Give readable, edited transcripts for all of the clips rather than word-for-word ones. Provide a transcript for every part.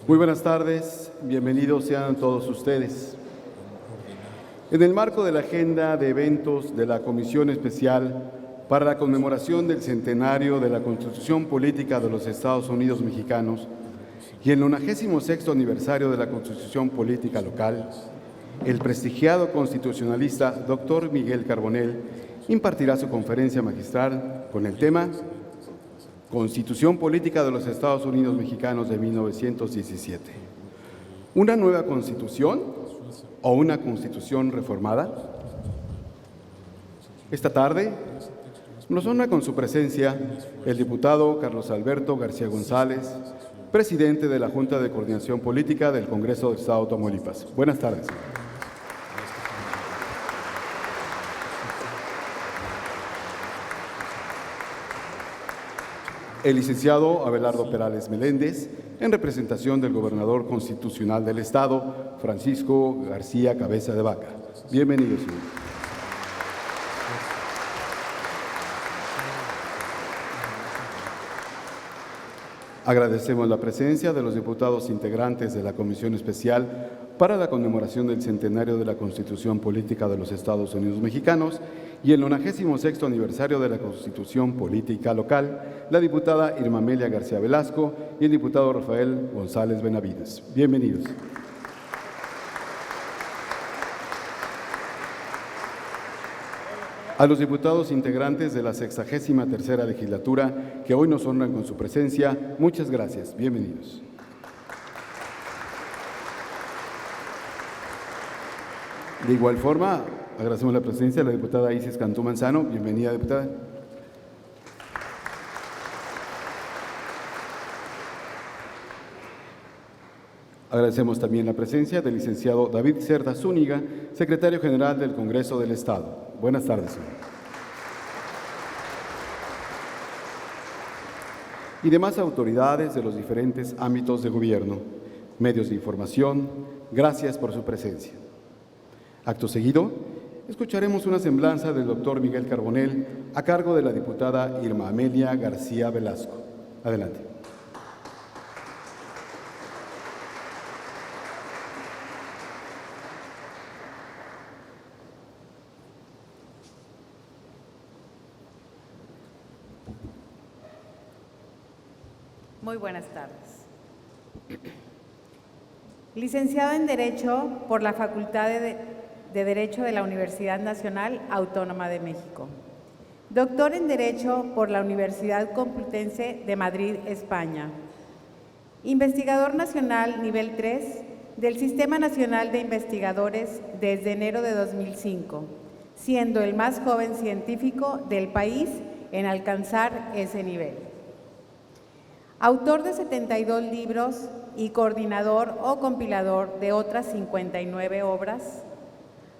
Muy buenas tardes, bienvenidos sean todos ustedes. En el marco de la agenda de eventos de la Comisión Especial para la conmemoración del centenario de la Constitución Política de los Estados Unidos Mexicanos y el 96º aniversario de la Constitución Política Local, el prestigiado constitucionalista Dr. Miguel Carbonell impartirá su conferencia magistral con el tema Constitución Política de los Estados Unidos Mexicanos de 1917. ¿Una nueva Constitución o una Constitución reformada? Esta tarde nos honra con su presencia el diputado Carlos Alberto García González, presidente de la Junta de Coordinación Política del Congreso del Estado de Tamaulipas. Buenas tardes. El licenciado Abelardo Perales Meléndez, en representación del gobernador constitucional del Estado, Francisco García Cabeza de Vaca. Bienvenido, señor. Agradecemos la presencia de los diputados integrantes de la Comisión Especial para la conmemoración del centenario de la Constitución Política de los Estados Unidos Mexicanos y el 96º aniversario de la Constitución Política Local, la diputada Irma Amelia García Velasco y el diputado Rafael González Benavides. Bienvenidos. A los diputados integrantes de la 63ª legislatura que hoy nos honran con su presencia, muchas gracias. Bienvenidos. De igual forma, agradecemos la presencia de la diputada Isis Cantú Manzano. Bienvenida, diputada. Agradecemos también la presencia del licenciado David Cerda Zúñiga, secretario general del Congreso del Estado. Buenas tardes, señor. Y demás autoridades de los diferentes ámbitos de gobierno, medios de información, gracias por su presencia. Acto seguido, escucharemos una semblanza del doctor Miguel Carbonell a cargo de la diputada Irma Amelia García Velasco. Adelante. Muy buenas tardes. Licenciado en Derecho por la Facultad de Derecho de la Universidad Nacional Autónoma de México. Doctor en Derecho por la Universidad Complutense de Madrid, España. Investigador nacional nivel 3 del Sistema Nacional de Investigadores desde enero de 2005, siendo el más joven científico del país en alcanzar ese nivel. Autor de 72 libros y coordinador o compilador de otras 59 obras,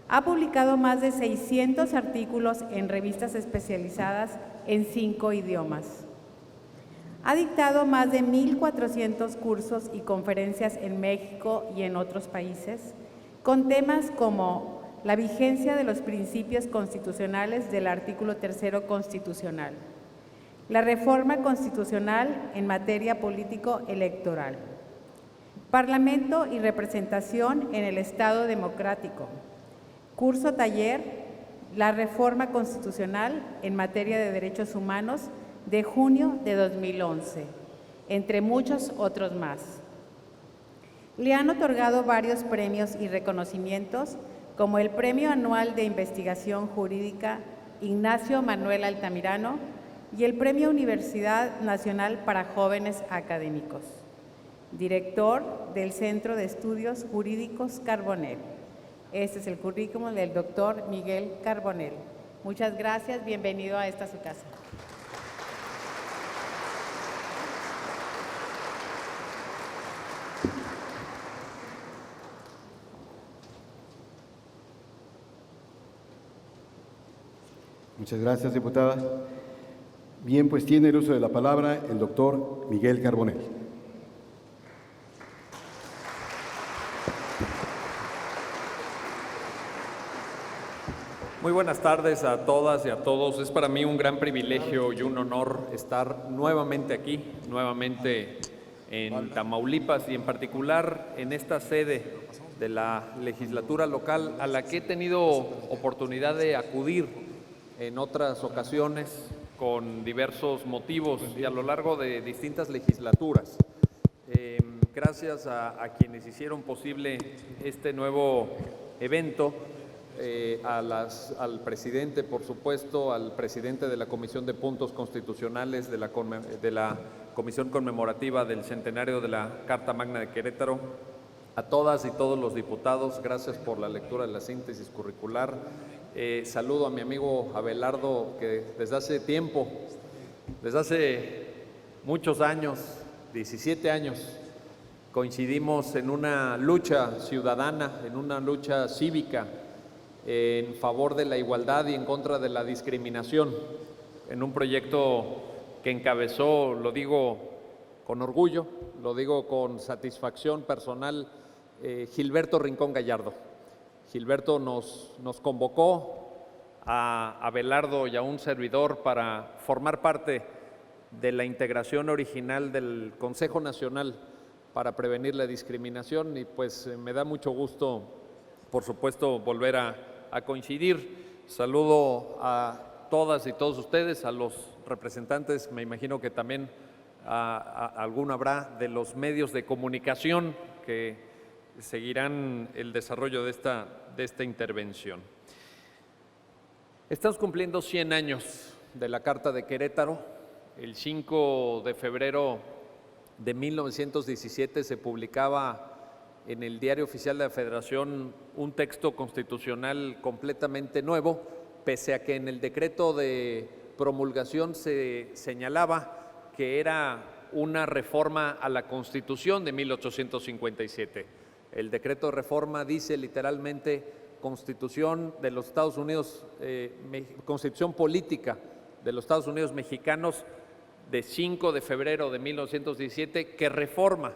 ha publicado más de 600 artículos en revistas especializadas en 5 idiomas. Ha dictado más de 1,400 cursos y conferencias en México y en otros países, con temas como la vigencia de los principios constitucionales del artículo 3º constitucional, la reforma constitucional en materia político-electoral, Parlamento y representación en el Estado democrático, curso taller, la reforma constitucional en materia de derechos humanos de junio de 2011, entre muchos otros más. Le han otorgado varios premios y reconocimientos, como el Premio Anual de Investigación Jurídica Ignacio Manuel Altamirano y el Premio Universidad Nacional para Jóvenes Académicos. Director del Centro de Estudios Jurídicos Carbonell. Este es el currículum del doctor Miguel Carbonell. Muchas gracias, bienvenido a esta su casa. Muchas gracias, diputada. Bien, pues tiene el uso de la palabra el doctor Miguel Carbonell. Muy buenas tardes a todas y a todos. Es para mí un gran privilegio y un honor estar nuevamente aquí, nuevamente en Tamaulipas y en particular en esta sede de la legislatura local a la que he tenido oportunidad de acudir en otras ocasiones con diversos motivos y a lo largo de distintas legislaturas. Gracias a quienes hicieron posible este nuevo evento, al presidente, por supuesto, al presidente de la Comisión de Puntos Constitucionales de la Comisión Conmemorativa del Centenario de la Carta Magna de Querétaro, a todas y todos los diputados, gracias por la lectura de la síntesis curricular. Saludo a mi amigo Abelardo, que desde hace tiempo, desde hace muchos años, 17 años, coincidimos en una lucha ciudadana, en una lucha cívica en favor de la igualdad y en contra de la discriminación, en un proyecto que encabezó, lo digo con orgullo, lo digo con satisfacción personal, Gilberto Rincón Gallardo. Gilberto nos convocó a Abelardo y a un servidor para formar parte de la integración original del Consejo Nacional para prevenir la discriminación y pues me da mucho gusto, por supuesto, volver a coincidir. Saludo a todas y todos ustedes, a los representantes, me imagino que también alguno habrá de los medios de comunicación que seguirán el desarrollo de esta intervención. Estamos cumpliendo 100 años de la Carta de Querétaro. El 5 de febrero de 1917 se publicaba en el Diario Oficial de la Federación un texto constitucional completamente nuevo, pese a que en el decreto de promulgación se señalaba que era una reforma a la Constitución de 1857. El decreto de reforma dice literalmente Constitución de los Estados Unidos, Constitución Política de los Estados Unidos Mexicanos de 5 de febrero de 1917, que reforma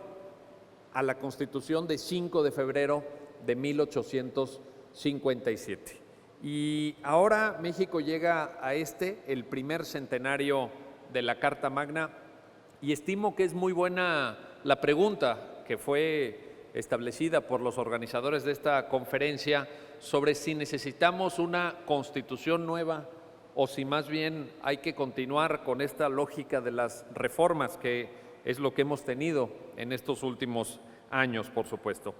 a la Constitución de 5 de febrero de 1857. Y ahora México llega a el primer centenario de la Carta Magna, y estimo que es muy buena la pregunta que fue establecida por los organizadores de esta conferencia sobre si necesitamos una Constitución nueva o si más bien hay que continuar con esta lógica de las reformas, que es lo que hemos tenido en estos últimos años, por supuesto.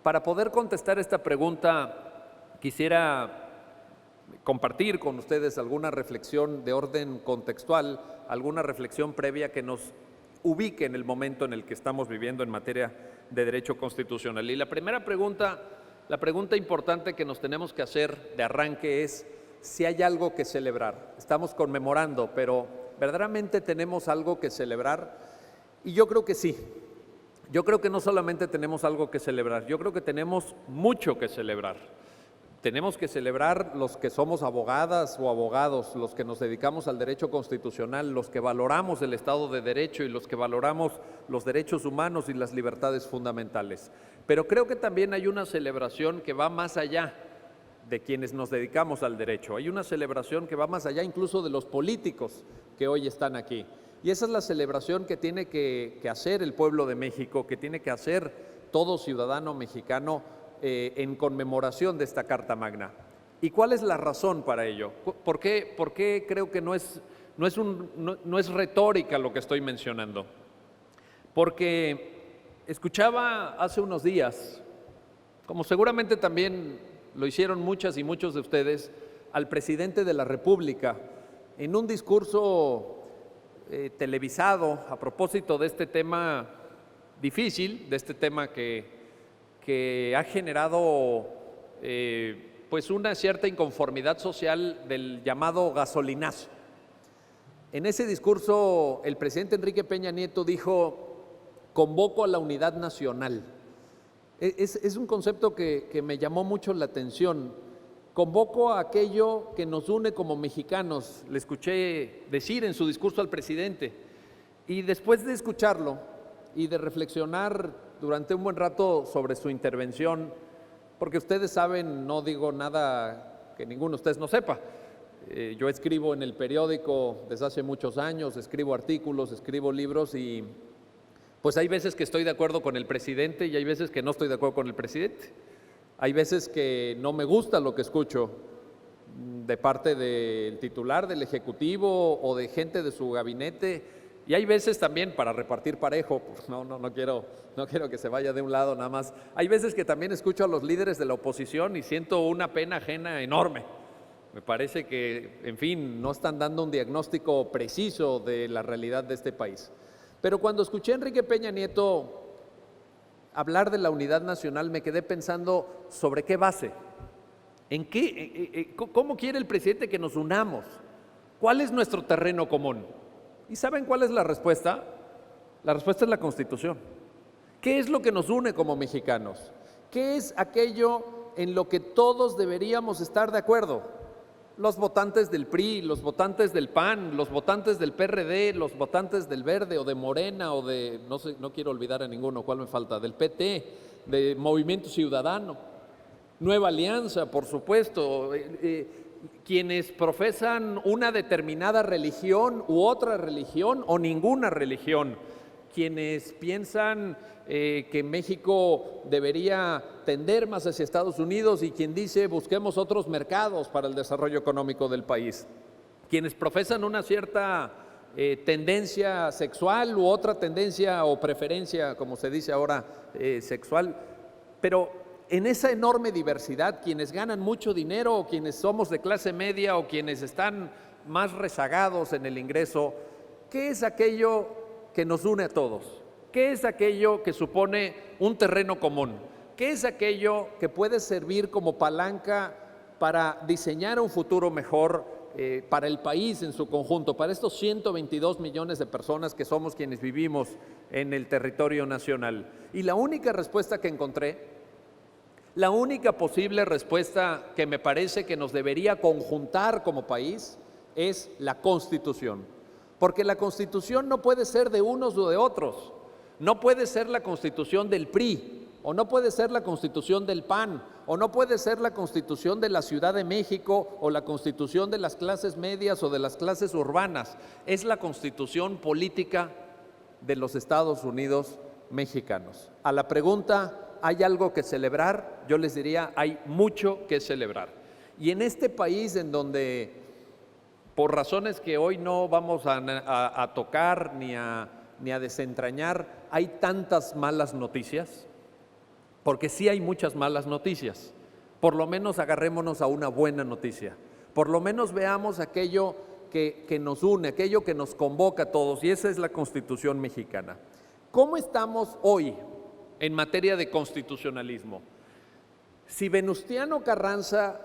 Para poder contestar esta pregunta, quisiera compartir con ustedes alguna reflexión de orden contextual, alguna reflexión previa que nos ubique en el momento en el que estamos viviendo en materia de derecho constitucional. Y la primera pregunta, la pregunta importante que nos tenemos que hacer de arranque es si hay algo que celebrar. Estamos conmemorando, pero ¿verdaderamente tenemos algo que celebrar? Y yo creo que sí. Yo creo que no solamente tenemos algo que celebrar, yo creo que tenemos mucho que celebrar. Tenemos que celebrar los que somos abogadas o abogados, los que nos dedicamos al derecho constitucional, los que valoramos el Estado de Derecho y los que valoramos los derechos humanos y las libertades fundamentales. Pero creo que también hay una celebración que va más allá de quienes nos dedicamos al derecho. Hay una celebración que va más allá incluso de los políticos que hoy están aquí. Y esa es la celebración que tiene que hacer el pueblo de México, que tiene que hacer todo ciudadano mexicano en conmemoración de esta Carta Magna. ¿Y cuál es la razón para ello? ¿Por qué creo que no es retórica lo que estoy mencionando? Porque escuchaba hace unos días, como seguramente también lo hicieron muchas y muchos de ustedes, al presidente de la República en un discurso televisado a propósito de este tema difícil, de este tema que ha generado pues una cierta inconformidad social del llamado gasolinazo. En ese discurso el presidente Enrique Peña Nieto dijo: convoco a la unidad nacional. Es un concepto que me llamó mucho la atención. Convoco a aquello que nos une como mexicanos, le escuché decir en su discurso al presidente. Y después de escucharlo y de reflexionar durante un buen rato sobre su intervención, porque ustedes saben, no digo nada que ninguno de ustedes no sepa, yo escribo en el periódico desde hace muchos años, escribo artículos, escribo libros y Pues hay veces que estoy de acuerdo con el presidente y hay veces que no estoy de acuerdo con el presidente. Hay veces que no me gusta lo que escucho de parte del titular del Ejecutivo o de gente de su gabinete, y hay veces también, para repartir parejo, pues no quiero que se vaya de un lado nada más, hay veces que también escucho a los líderes de la oposición y siento una pena ajena enorme. Me parece que, en fin, no están dando un diagnóstico preciso de la realidad de este país. Pero cuando escuché a Enrique Peña Nieto hablar de la unidad nacional, me quedé pensando sobre qué base. ¿Cómo quiere el presidente que nos unamos? ¿Cuál es nuestro terreno común? ¿Y saben cuál es la respuesta? La respuesta es la Constitución. ¿Qué es lo que nos une como mexicanos? ¿Qué es aquello en lo que todos deberíamos estar de acuerdo? Los votantes del PRI, los votantes del PAN, los votantes del PRD, los votantes del Verde o de Morena o de, no sé, no quiero olvidar a ninguno, ¿cuál me falta? Del PT, de Movimiento Ciudadano. Nueva Alianza, por supuesto, quienes profesan una determinada religión u otra religión o ninguna religión, quienes piensan que México debería tender más hacia Estados Unidos y quien dice busquemos otros mercados para el desarrollo económico del país, quienes profesan una cierta tendencia sexual u otra tendencia o preferencia, como se dice ahora, sexual, pero en esa enorme diversidad, quienes ganan mucho dinero o quienes somos de clase media o quienes están más rezagados en el ingreso, ¿qué es aquello que nos une a todos? ¿Qué es aquello que supone un terreno común? ¿Qué es aquello que puede servir como palanca para diseñar un futuro mejor para el país en su conjunto, para estos 122 millones de personas que somos quienes vivimos en el territorio nacional? Y la única respuesta que encontré, la única posible respuesta que me parece que nos debería conjuntar como país es la Constitución. Porque la Constitución no puede ser de unos o de otros. No puede ser la Constitución del PRI, o no puede ser la Constitución del PAN, o no puede ser la Constitución de la Ciudad de México, o la Constitución de las clases medias o de las clases urbanas. Es la Constitución política de los Estados Unidos mexicanos. A la pregunta, ¿hay algo que celebrar? Yo les diría, hay mucho que celebrar. Y en este país en donde, por razones que hoy no vamos a tocar ni a desentrañar, hay tantas malas noticias, porque sí hay muchas malas noticias. Por lo menos agarrémonos a una buena noticia. Por lo menos veamos aquello que nos une, aquello que nos convoca a todos, y esa es la Constitución mexicana. ¿Cómo estamos hoy en materia de constitucionalismo? Si Venustiano Carranza,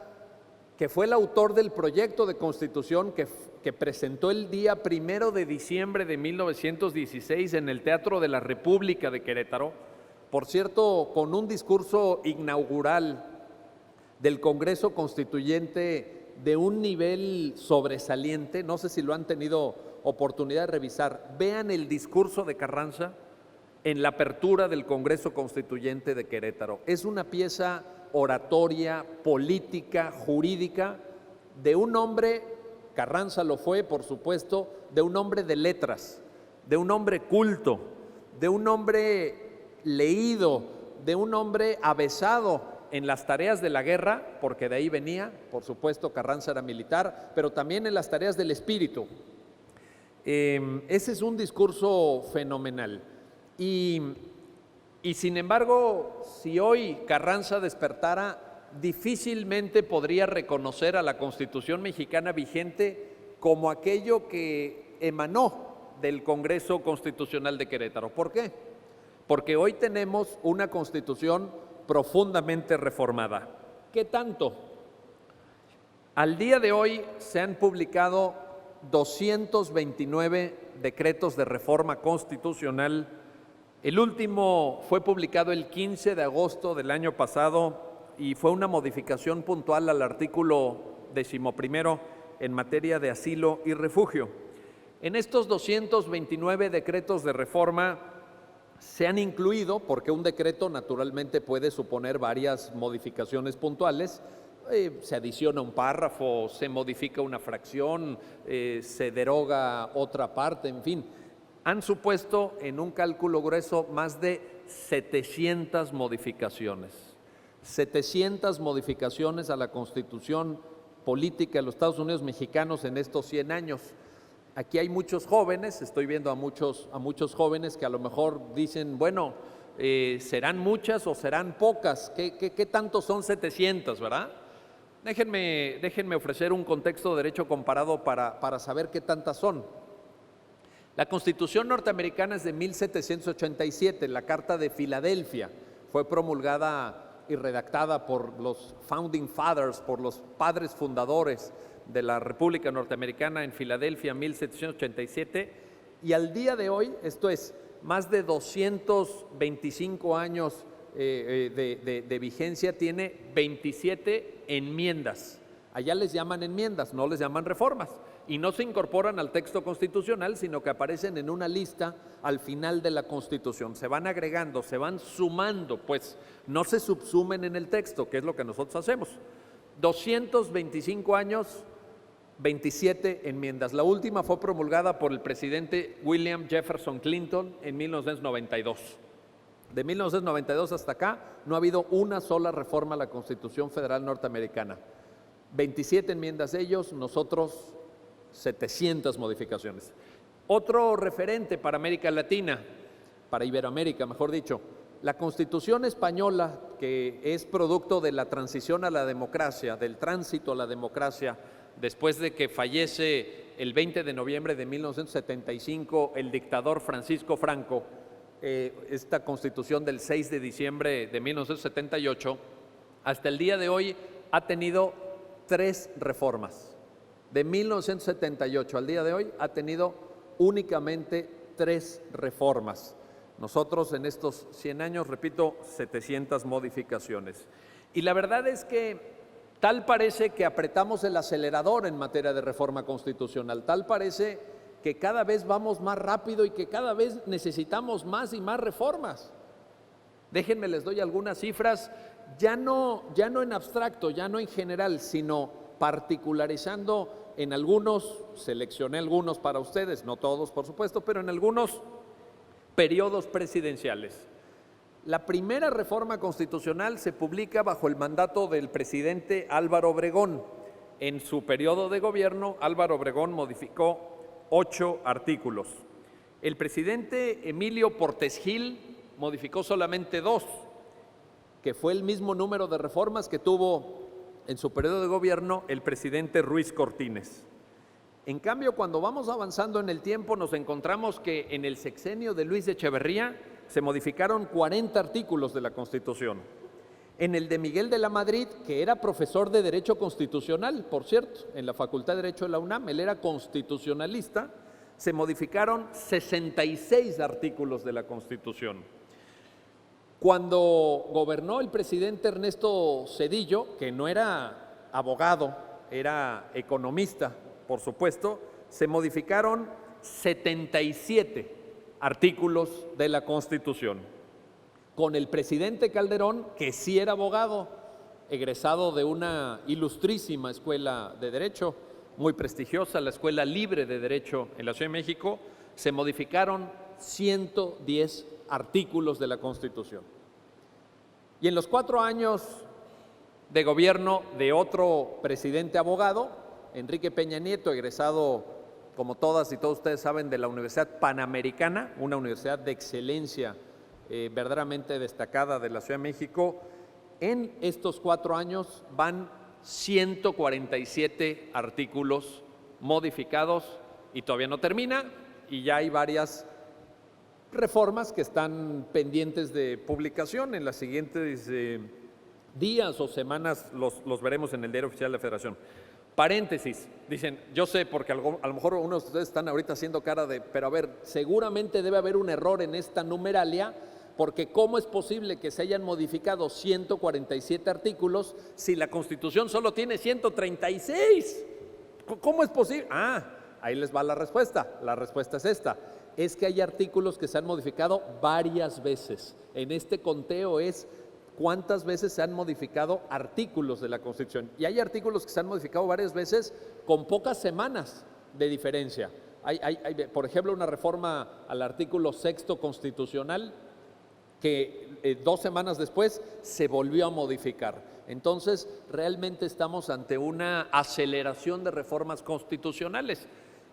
que fue el autor del proyecto de constitución que presentó el día 1 de diciembre de 1916 en el Teatro de la República de Querétaro, por cierto, con un discurso inaugural del Congreso Constituyente de un nivel sobresaliente, no sé si lo han tenido oportunidad de revisar, vean el discurso de Carranza en la apertura del Congreso Constituyente de Querétaro. Es una pieza oratoria, política, jurídica, de un hombre, Carranza lo fue, por supuesto, de un hombre de letras, de un hombre culto, de un hombre leído, de un hombre avesado en las tareas de la guerra, porque de ahí venía, por supuesto, Carranza era militar, pero también en las tareas del espíritu. Ese es un discurso fenomenal. Y sin embargo, si hoy Carranza despertara, difícilmente podría reconocer a la Constitución mexicana vigente como aquello que emanó del Congreso Constitucional de Querétaro. ¿Por qué? Porque hoy tenemos una Constitución profundamente reformada. ¿Qué tanto? Al día de hoy se han publicado 229 decretos de reforma constitucional. El último fue publicado el 15 de agosto del año pasado y fue una modificación puntual al artículo 11 en materia de asilo y refugio. En estos 229 decretos de reforma se han incluido, porque un decreto naturalmente puede suponer varias modificaciones puntuales, se adiciona un párrafo, se modifica una fracción, se deroga otra parte, en fin. han supuesto en un cálculo grueso más de 700 modificaciones. 700 modificaciones a la Constitución política de los Estados Unidos mexicanos en estos 100 años. Aquí hay muchos jóvenes, estoy viendo a muchos jóvenes que a lo mejor dicen, bueno, ¿serán muchas o serán pocas? ¿Qué tanto son 700, verdad? Déjenme ofrecer un contexto de derecho comparado para saber qué tantas son. La Constitución norteamericana es de 1787, la Carta de Filadelfia fue promulgada y redactada por los Founding Fathers, por los padres fundadores de la República Norteamericana en Filadelfia en 1787, y al día de hoy, esto es más de 225 años de vigencia, tiene 27 enmiendas. Allá les llaman enmiendas, no les llaman reformas, y no se incorporan al texto constitucional, sino que aparecen en una lista al final de la Constitución. Se van agregando, se van sumando, pues no se subsumen en el texto, que es lo que nosotros hacemos. 225 años, 27 enmiendas. La última fue promulgada por el presidente William Jefferson Clinton en 1992. De 1992 hasta acá no ha habido una sola reforma a la Constitución Federal Norteamericana. 27 enmiendas de ellos, nosotros 700 modificaciones. Otro referente para América Latina, para Iberoamérica, mejor dicho, la Constitución española, que es producto de la transición a la democracia, del tránsito a la democracia, después de que fallece el 20 de noviembre de 1975 el dictador Francisco Franco, esta Constitución del 6 de diciembre de 1978, hasta el día de hoy ha tenido 3 reformas. De 1978 al día de hoy ha tenido únicamente 3 reformas. Nosotros en estos 100 años, repito, 700 modificaciones. Y la verdad es que tal parece que apretamos el acelerador en materia de reforma constitucional, tal parece que cada vez vamos más rápido y que cada vez necesitamos más y más reformas. Déjenme, les doy algunas cifras, ya no en abstracto, ya no en general, sino particularizando en algunos, seleccioné algunos para ustedes, no todos por supuesto, pero en algunos periodos presidenciales. La primera reforma constitucional se publica bajo el mandato del presidente Álvaro Obregón. En su periodo de gobierno, Álvaro Obregón modificó 8 artículos. El presidente Emilio Portes Gil modificó solamente 2, que fue el mismo número de reformas que tuvo en su periodo de gobierno el presidente Ruiz Cortines. En cambio, cuando vamos avanzando en el tiempo, nos encontramos que en el sexenio de Luis Echeverría se modificaron 40 artículos de la Constitución. En el de Miguel de la Madrid, que era profesor de Derecho Constitucional, por cierto, en la Facultad de Derecho de la UNAM, él era constitucionalista, se modificaron 66 artículos de la Constitución. Cuando gobernó el presidente Ernesto Zedillo, que no era abogado, era economista, por supuesto, se modificaron 77 artículos de la Constitución. Con el presidente Calderón, que sí era abogado, egresado de una ilustrísima escuela de Derecho, muy prestigiosa, la Escuela Libre de Derecho en la Ciudad de México, se modificaron 110 artículos de la Constitución. Y en los 4 años de gobierno de otro presidente abogado, Enrique Peña Nieto, egresado, como todas y todos ustedes saben, de la Universidad Panamericana, una universidad de excelencia verdaderamente destacada de la Ciudad de México, en estos 4 años van 147 artículos modificados y todavía no termina, y ya hay varias reformas que están pendientes de publicación. En las siguientes días o semanas los veremos en el Diario Oficial de la Federación. Paréntesis, dicen, yo sé, porque a lo mejor unos de ustedes están ahorita haciendo cara de, pero a ver, seguramente debe haber un error en esta numeralia, porque ¿cómo es posible que se hayan modificado 147 artículos si la Constitución solo tiene 136? ¿Cómo es posible? Ahí les va la respuesta es esta, es que hay artículos que se han modificado varias veces. En este conteo es cuántas veces se han modificado artículos de la Constitución. Y hay artículos que se han modificado varias veces con pocas semanas de diferencia. por ejemplo, una reforma al artículo 6º constitucional que 2 semanas después se volvió a modificar. Entonces, realmente estamos ante una aceleración de reformas constitucionales.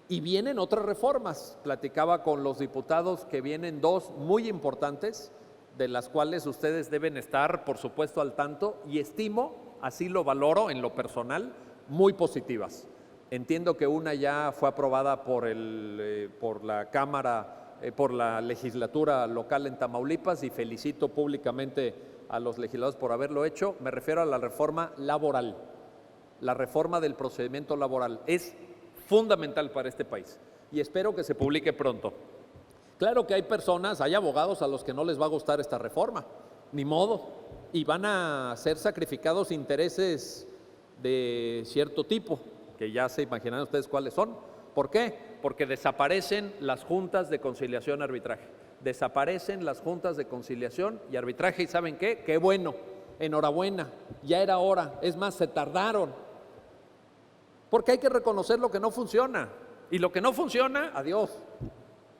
Y vienen otras reformas. Platicaba con los diputados que vienen 2 muy importantes, de las cuales ustedes deben estar, por supuesto, al tanto, y estimo, así lo valoro en lo personal, muy positivas. Entiendo que una ya fue aprobada por la Cámara, por la legislatura local en Tamaulipas, y felicito públicamente a los legisladores por haberlo hecho. Me refiero a la reforma laboral, la reforma del procedimiento laboral. Es fundamental para este país y espero que se publique pronto. Claro que hay personas, hay abogados a los que no les va a gustar esta reforma, ni modo, y van a ser sacrificados intereses de cierto tipo, que ya se imaginarán ustedes cuáles son. ¿Por qué? Porque desaparecen las juntas de conciliación y arbitraje. Desaparecen las juntas de conciliación y arbitraje, y ¿saben qué? ¡Qué bueno! Enhorabuena, ya era hora. Es más, se tardaron. Porque hay que reconocer lo que no funciona. Y lo que no funciona, adiós.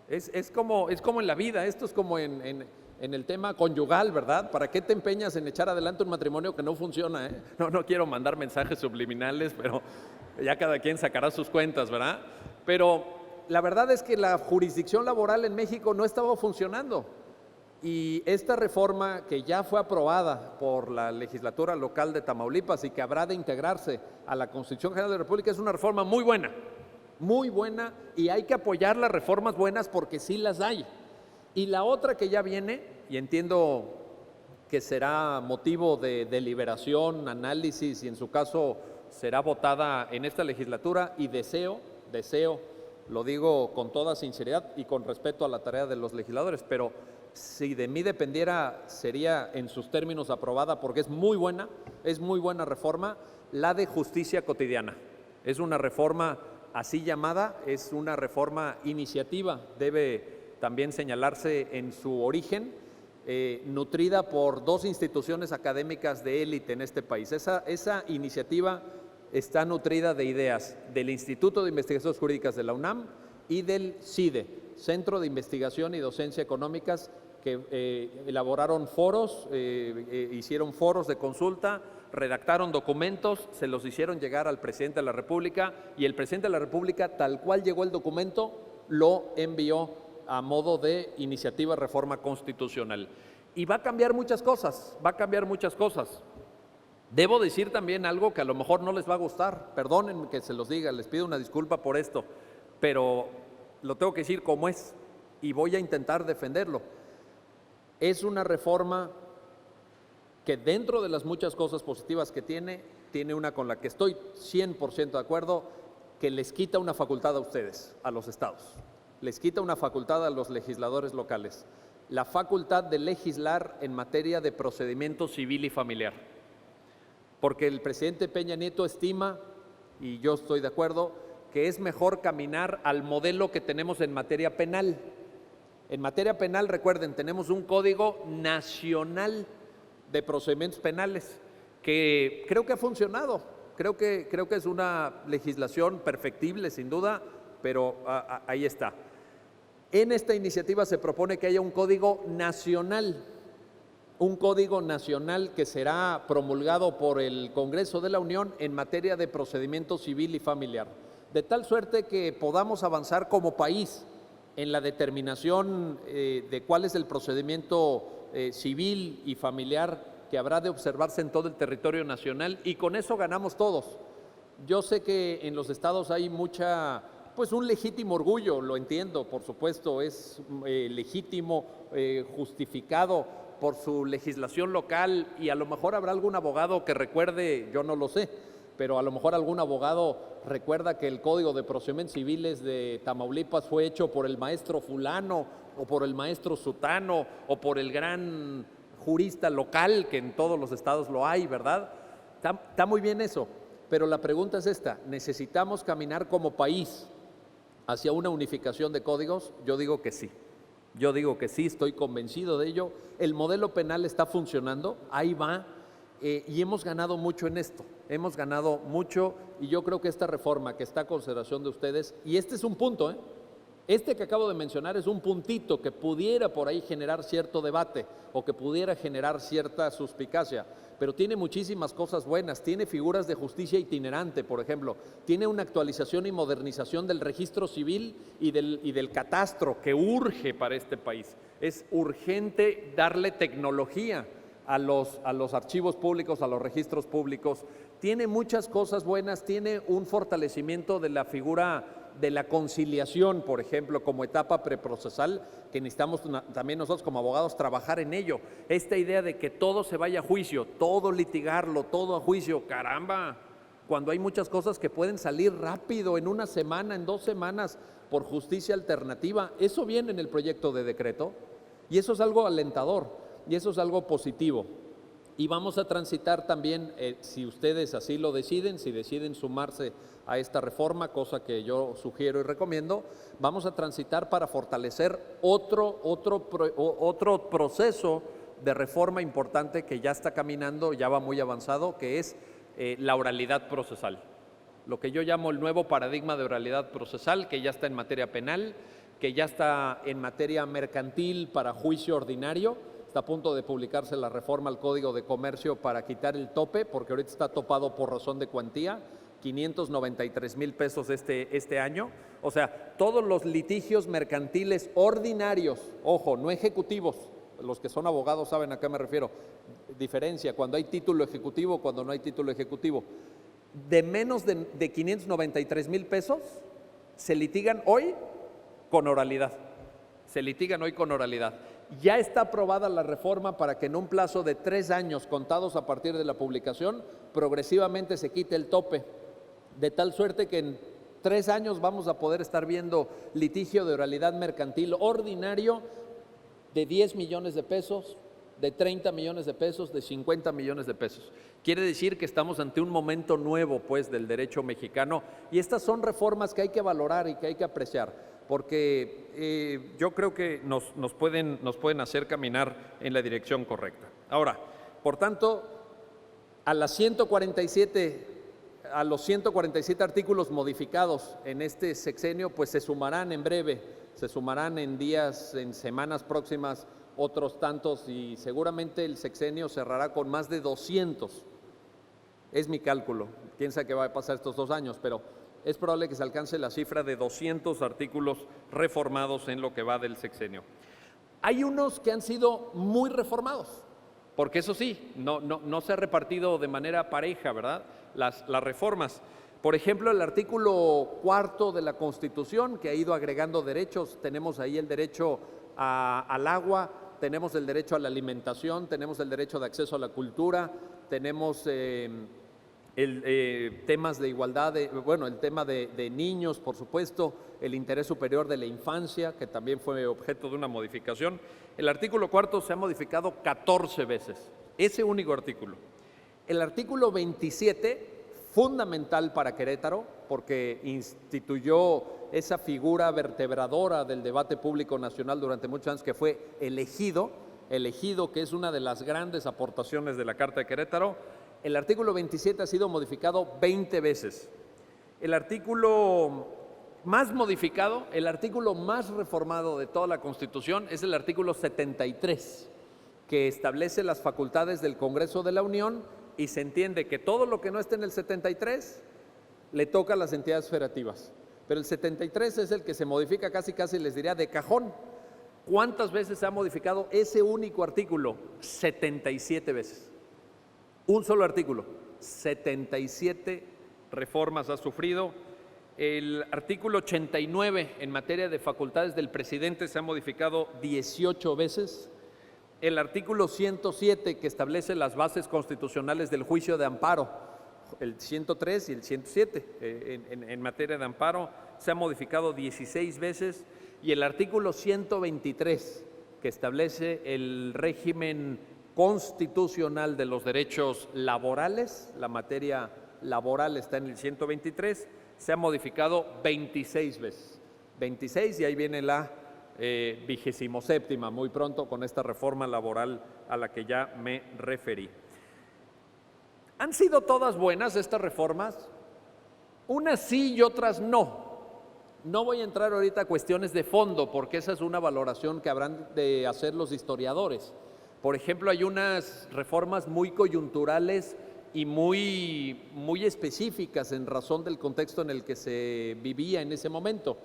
Es como en la vida, esto es como en el tema conyugal, ¿verdad? ¿Para qué te empeñas en echar adelante un matrimonio que no funciona? No quiero mandar mensajes subliminales, pero ya cada quien sacará sus cuentas, ¿verdad? Pero la verdad es que la jurisdicción laboral en México no estaba funcionando. Y esta reforma, que ya fue aprobada por la legislatura local de Tamaulipas y que habrá de integrarse a la Constitución General de la República, es una reforma muy buena, y hay que apoyar las reformas buenas porque sí las hay. Y la otra que ya viene, y entiendo que será motivo de deliberación, análisis, y en su caso será votada en esta legislatura, y deseo, lo digo con toda sinceridad y con respeto a la tarea de los legisladores, pero si de mí dependiera, sería en sus términos aprobada, porque es muy buena reforma, la de justicia cotidiana. Es una reforma así llamada, es una reforma iniciativa, debe también señalarse en su origen, nutrida por 2 instituciones académicas de élite en este país. Esa iniciativa está nutrida de ideas del Instituto de Investigaciones Jurídicas de la UNAM y del CIDE, Centro de Investigación y Docencia Económicas, que elaboraron foros, hicieron foros de consulta, redactaron documentos, se los hicieron llegar al presidente de la República, y el presidente de la República, tal cual llegó el documento, lo envió a modo de iniciativa de reforma constitucional. Y va a cambiar muchas cosas, Debo decir también algo que a lo mejor no les va a gustar, perdónenme que se los diga, les pido una disculpa por esto, pero lo tengo que decir como es y voy a intentar defenderlo. Es una reforma que, dentro de las muchas cosas positivas que tiene una con la que estoy 100% de acuerdo, que les quita una facultad a ustedes, a los estados, les quita una facultad a los legisladores locales, la facultad de legislar en materia de procedimiento civil y familiar. Porque el presidente Peña Nieto estima, y yo estoy de acuerdo, que es mejor caminar al modelo que tenemos en materia penal. En materia penal, recuerden, tenemos un Código Nacional de Procedimientos Penales que creo que ha funcionado, creo que es una legislación perfectible sin duda, pero ahí está. En esta iniciativa se propone que haya un Código Nacional, que será promulgado por el Congreso de la Unión en materia de procedimiento civil y familiar, de tal suerte que podamos avanzar como país en la determinación de cuál es el procedimiento civil y familiar que habrá de observarse en todo el territorio nacional, y con eso ganamos todos. Yo sé que en los estados hay un legítimo orgullo, lo entiendo, por supuesto, es legítimo, justificado por su legislación local, y a lo mejor habrá algún abogado que recuerde, yo no lo sé, pero a lo mejor algún abogado recuerda que el Código de Procedimientos Civiles de Tamaulipas fue hecho por el maestro fulano, o por el maestro sutano, o por el gran jurista local, que en todos los estados lo hay, ¿verdad? Está muy bien eso, pero la pregunta es esta: ¿necesitamos caminar como país hacia una unificación de códigos? Yo digo que sí. Estoy convencido de ello. El modelo penal está funcionando, ahí va, y hemos ganado mucho en esto, y yo creo que esta reforma que está a consideración de ustedes, y este es un punto, Este que acabo de mencionar es un puntito que pudiera por ahí generar cierto debate o que pudiera generar cierta suspicacia, pero tiene muchísimas cosas buenas. Tiene figuras de justicia itinerante, por ejemplo. Tiene una actualización y modernización del registro civil y del catastro que urge para este país. Es urgente darle tecnología a los archivos públicos, a los registros públicos. Tiene muchas cosas buenas, tiene un fortalecimiento de la figura de la conciliación, por ejemplo, como etapa preprocesal, que necesitamos también nosotros como abogados trabajar en ello. Esta idea de que todo se vaya a juicio, todo litigarlo, todo a juicio, caramba, cuando hay muchas cosas que pueden salir rápido, en una semana, en 2 semanas, por justicia alternativa, eso viene en el proyecto de decreto y eso es algo alentador y eso es algo positivo. Y vamos a transitar también, si ustedes así lo deciden, si deciden sumarse a esta reforma, cosa que yo sugiero y recomiendo, vamos a transitar para fortalecer otro proceso de reforma importante que ya está caminando, ya va muy avanzado, que es la oralidad procesal. Lo que yo llamo el nuevo paradigma de oralidad procesal, que ya está en materia penal, que ya está en materia mercantil para juicio ordinario. Está a punto de publicarse la reforma al Código de Comercio para quitar el tope, porque ahorita está topado por razón de cuantía, 593,000 pesos este año. O sea, todos los litigios mercantiles ordinarios, ojo, no ejecutivos, los que son abogados saben a qué me refiero, diferencia, cuando hay título ejecutivo, cuando no hay título ejecutivo, de menos de 593,000 pesos, se litigan hoy con oralidad. Se litigan hoy con oralidad. Ya está aprobada la reforma para que en un plazo de 3 años contados a partir de la publicación, progresivamente se quite el tope, de tal suerte que en 3 años vamos a poder estar viendo litigio de oralidad mercantil ordinario de 10 millones de pesos, de 30 millones de pesos, de 50 millones de pesos. Quiere decir que estamos ante un momento nuevo, pues, del derecho mexicano, y estas son reformas que hay que valorar y que hay que apreciar, porque yo creo que nos pueden hacer caminar en la dirección correcta. Ahora, por tanto, a los 147 artículos modificados en este sexenio, pues se sumarán en breve, se sumarán en días, en semanas próximas, otros tantos, y seguramente el sexenio cerrará con más de 200. Es mi cálculo, quién sabe qué va a pasar estos 2 años, pero es probable que se alcance la cifra de 200 artículos reformados en lo que va del sexenio. Hay unos que han sido muy reformados, porque eso sí, no se ha repartido de manera pareja, ¿verdad?, las reformas. Por ejemplo, el artículo 4 de la Constitución, que ha ido agregando derechos. Tenemos ahí el derecho al agua, tenemos el derecho a la alimentación, tenemos el derecho de acceso a la cultura, tenemos temas de igualdad, el tema de niños, por supuesto, el interés superior de la infancia, que también fue objeto de una modificación. El artículo 4 se ha modificado 14 veces, ese único artículo. El artículo 27, fundamental para Querétaro, porque instituyó esa figura vertebradora del debate público nacional durante muchos años, que fue elegido, que es una de las grandes aportaciones de la Carta de Querétaro. El artículo 27 ha sido modificado 20 veces. El artículo más modificado, el artículo más reformado de toda la Constitución es el artículo 73, que establece las facultades del Congreso de la Unión, y se entiende que todo lo que no esté en el 73 le toca a las entidades federativas. Pero el 73 es el que se modifica casi les diría de cajón. ¿Cuántas veces se ha modificado ese único artículo? 77 veces. Un solo artículo, 77 reformas ha sufrido. El artículo 89 en materia de facultades del presidente se ha modificado 18 veces. El artículo 107, que establece las bases constitucionales del juicio de amparo, el 103 y el 107 en materia de amparo, se ha modificado 16 veces. Y el artículo 123, que establece el régimen constitucional de los derechos laborales, la materia laboral está en el 123, se ha modificado 26 veces. 26, y ahí viene la 27ª, muy pronto, con esta reforma laboral a la que ya me referí. ¿Han sido todas buenas estas reformas? Unas sí y otras no. No voy a entrar ahorita a cuestiones de fondo, porque esa es una valoración que habrán de hacer los historiadores. Por ejemplo, hay unas reformas muy coyunturales y muy específicas en razón del contexto en el que se vivía en ese momento.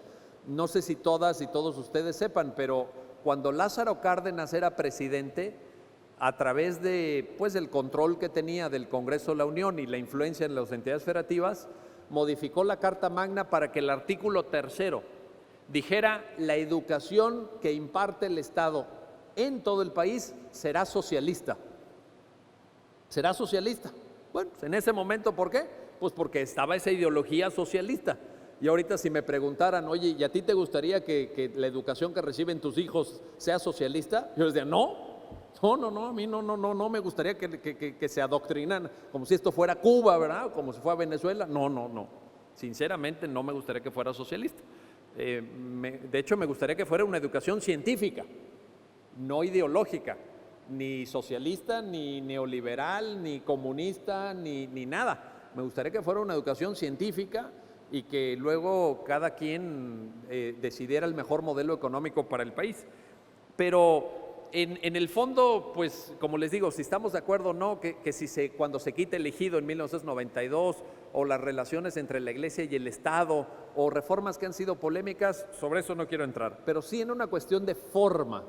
No sé si todas y todos ustedes sepan, pero cuando Lázaro Cárdenas era presidente, a través de el control que tenía del Congreso de la Unión y la influencia en las entidades federativas, modificó la Carta Magna para que el artículo 3º dijera: la educación que imparte el Estado en todo el país será socialista. Será socialista. Bueno, en ese momento, ¿por qué? Pues porque estaba esa ideología socialista. Y ahorita si me preguntaran, oye, ¿y a ti te gustaría que la educación que reciben tus hijos sea socialista? Yo les diría, no, a mí no me gustaría que se adoctrinan como si esto fuera Cuba, ¿verdad? Como si fuera Venezuela. No. Sinceramente no me gustaría que fuera socialista. De hecho, me gustaría que fuera una educación científica, no ideológica, ni socialista, ni neoliberal, ni comunista, ni nada. Me gustaría que fuera una educación científica y que luego cada quien decidiera el mejor modelo económico para el país. Pero en el fondo, pues como les digo, si estamos de acuerdo o no, que cuando se quite el ejido en 1992, o las relaciones entre la Iglesia y el Estado, o reformas que han sido polémicas, sobre eso no quiero entrar. Pero sí en una cuestión de forma,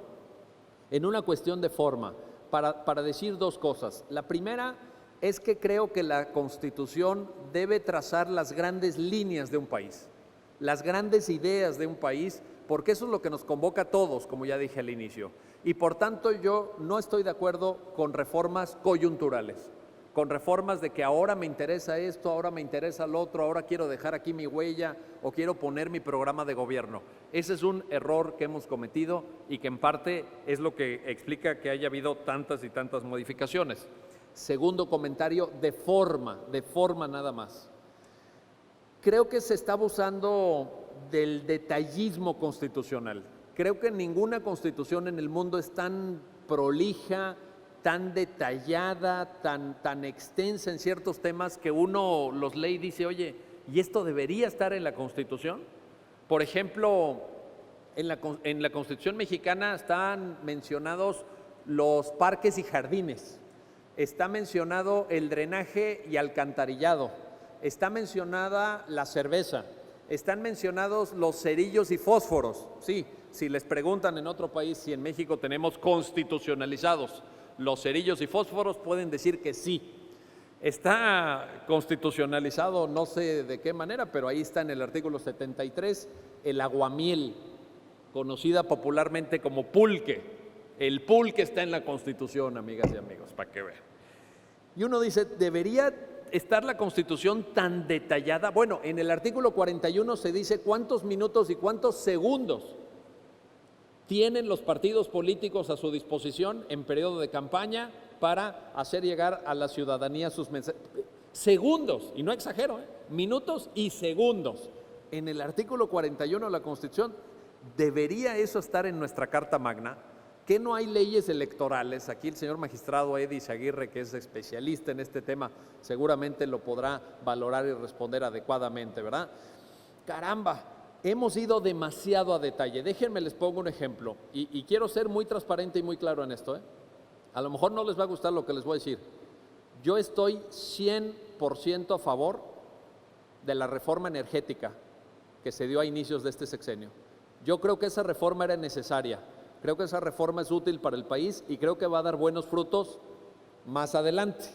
para decir dos cosas. La primera es que creo que la Constitución debe trazar las grandes líneas de un país, las grandes ideas de un país, porque eso es lo que nos convoca a todos, como ya dije al inicio. Y por tanto yo no estoy de acuerdo con reformas coyunturales, con reformas de que ahora me interesa esto, ahora me interesa lo otro, ahora quiero dejar aquí mi huella o quiero poner mi programa de gobierno. Ese es un error que hemos cometido y que en parte es lo que explica que haya habido tantas y tantas modificaciones. Segundo comentario, de forma nada más. Creo que se está abusando del detallismo constitucional. Creo que ninguna constitución en el mundo es tan prolija, tan detallada, tan extensa en ciertos temas que uno los lee y dice, oye, ¿y esto debería estar en la Constitución? Por ejemplo, en la Constitución mexicana están mencionados los parques y jardines, está mencionado el drenaje y alcantarillado, está mencionada la cerveza, están mencionados los cerillos y fósforos. Sí, si les preguntan en otro país si en México tenemos constitucionalizados los cerillos y fósforos, pueden decir que sí. Está constitucionalizado, no sé de qué manera, pero ahí está en el artículo 73, el aguamiel, conocida popularmente como pulque. El pulque está en la Constitución, amigas y amigos, para que vean. Y uno dice, ¿debería estar la Constitución tan detallada? Bueno, en el artículo 41 se dice cuántos minutos y cuántos segundos tienen los partidos políticos a su disposición en periodo de campaña para hacer llegar a la ciudadanía sus mensajes. Segundos, y no exagero, minutos y segundos. En el artículo 41 de la Constitución, ¿debería eso estar en nuestra Carta Magna? ¿Que no hay leyes electorales? Aquí el señor magistrado Edis Aguirre, que es especialista en este tema, seguramente lo podrá valorar y responder adecuadamente, ¿verdad? Caramba, hemos ido demasiado a detalle. Déjenme les pongo un ejemplo, y quiero ser muy transparente y muy claro en esto, A lo mejor no les va a gustar lo que les voy a decir. Yo estoy 100% a favor de la reforma energética que se dio a inicios de este sexenio. Yo creo que esa reforma era necesaria. Creo que esa reforma es útil para el país y creo que va a dar buenos frutos más adelante.